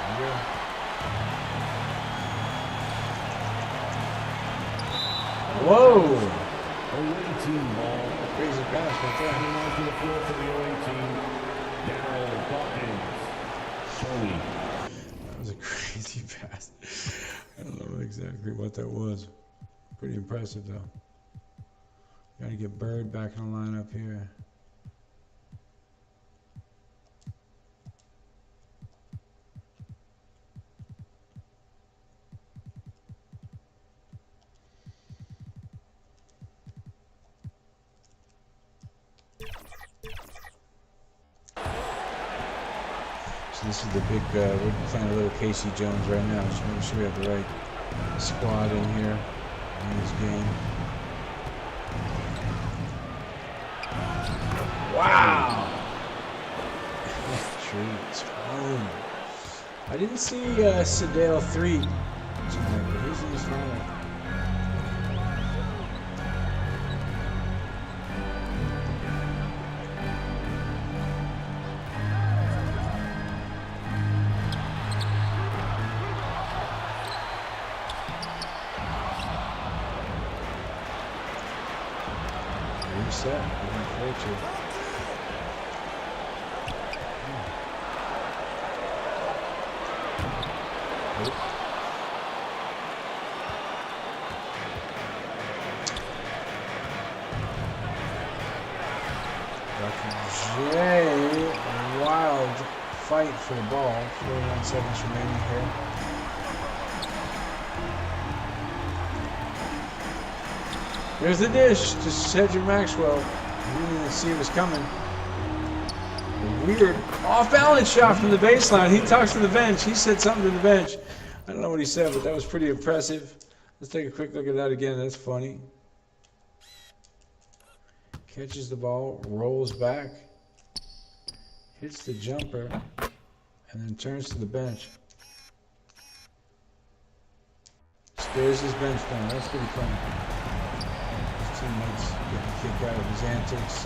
A: There you go. Whoa!
D: Away team ball.
A: Crazy pass right there.
D: Coming onto the floor for the away team. Darryl Dawkins. Tony.
A: That was a crazy pass. I don't know exactly what that was. Pretty impressive though. Gotta get Bird back in the lineup here. So this is the big, we're playing a little Casey Jones right now. Just making sure we have the right squad in here in this game. Wow! Treats. Boom. I didn't see Sedale 3 tonight, but he's in his lineup. Reset. We're going for it. Dr. J, a wild fight for the ball. 41 seconds remaining here. There's the dish to Cedric Maxwell. You didn't see it was coming. A weird off-balance shot from the baseline. He talks to the bench. He said something to the bench. I don't know what he said, but that was pretty impressive. Let's take a quick look at that again. That's funny. Catches the ball, rolls back, hits the jumper, and then turns to the bench. Stares his bench down. That's pretty funny. His teammates getting a kick out of his antics.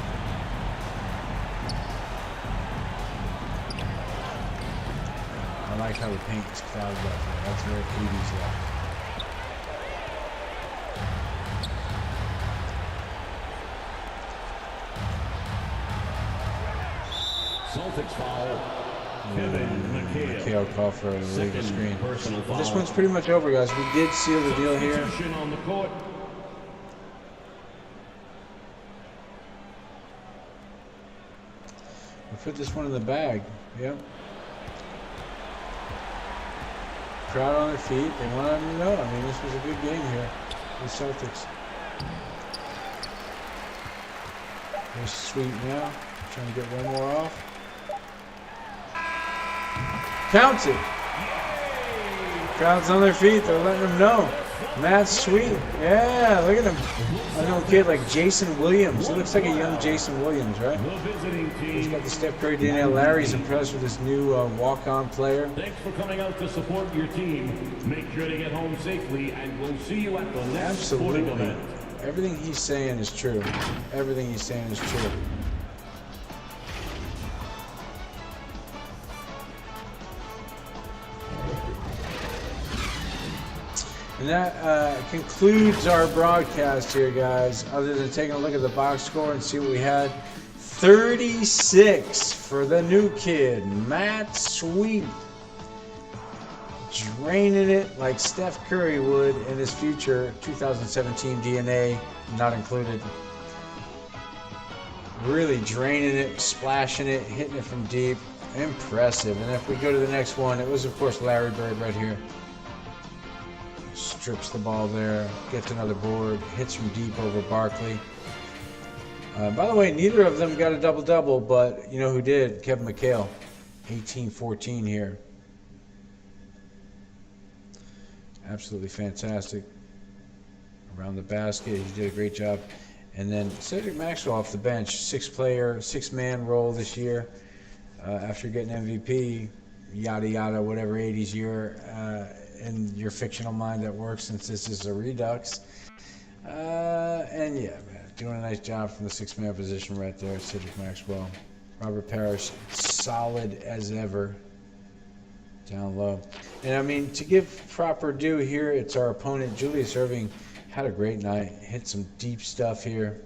A: I like how the paint is clouded up there. That's very 80's like.
D: Celtics foul. Kevin
A: McHale call for a legal screen.
D: Personal foul.
A: This one's pretty much over, guys. We did seal the deal here.
D: Substitution on the court.
A: We put this one in the bag. Yep. Crowd on their feet. They wanted them to know. I mean, this was a good game here. The Celtics. There's Sweet now. Trying to get one more off. Counts it. Crowd's on their feet. They're letting them know. Matt Sweet. Yeah, look at him. A little kid like Jason Williams. He looks like a young Jason Williams, right?
D: The visiting
A: He's
D: team.
A: got the Steph Curry DNA. Larry's impressed with this new walk-on player.
D: Thanks for coming out to support your team. Make sure to get home safely, and we'll see you at the next sporting
A: Absolutely.
D: event.
A: Everything he's saying is true. Everything he's saying is true. And that concludes our broadcast here, guys. Other than taking a look at the box score and see what we had. 36 for the new kid, Matt Sweet. Draining it like Steph Curry would in his future 2017 DNA, not included. Really draining it, splashing it, hitting it from deep. Impressive. And if we go to the next one, it was, of course, Larry Bird right here. Strips the ball there, gets another board, hits from deep over Barkley. By the way, neither of them got a double-double, but you know who did? Kevin McHale. 18-14 here. Absolutely fantastic. Around the basket, he did a great job. And then Cedric Maxwell off the bench, six-man role this year. After getting MVP, yada yada, whatever 80s year in your fictional mind that works, since this is a Redux. And yeah, man, doing a nice job from the six-man position right there, Cedric Maxwell. Robert Parrish, solid as ever. Down low. And I mean, to give proper due here, it's our opponent, Julius Erving, had a great night. Hit some deep stuff here.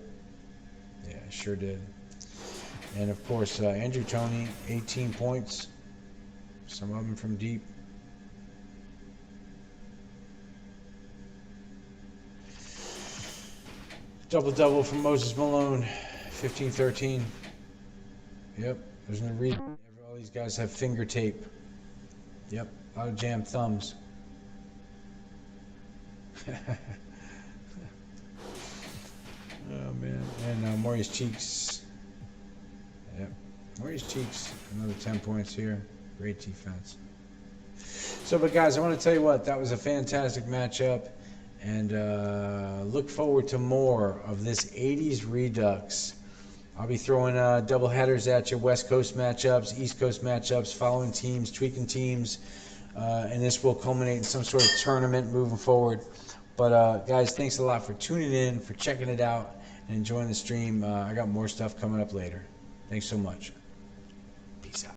A: Yeah, sure did. And of course, Andrew Toney, 18 points. Some of them from deep. Double-double from Moses Malone, 15-13. Yep, there's no reason. All these guys have finger tape. Yep, a lot of jammed thumbs. Oh man, and Maurice Cheeks. Yep, Maurice Cheeks, another 10 points here. Great defense. So, but guys, I want to tell you what, that was a fantastic matchup, and look forward to more of this 80s Redux. I'll be throwing double headers at you, West Coast matchups, East Coast matchups, following teams, tweaking teams, and this will culminate in some sort of tournament moving forward. But guys, thanks a lot for tuning in, for checking it out, and enjoying the stream. I got more stuff coming up later. Thanks so much. Peace out.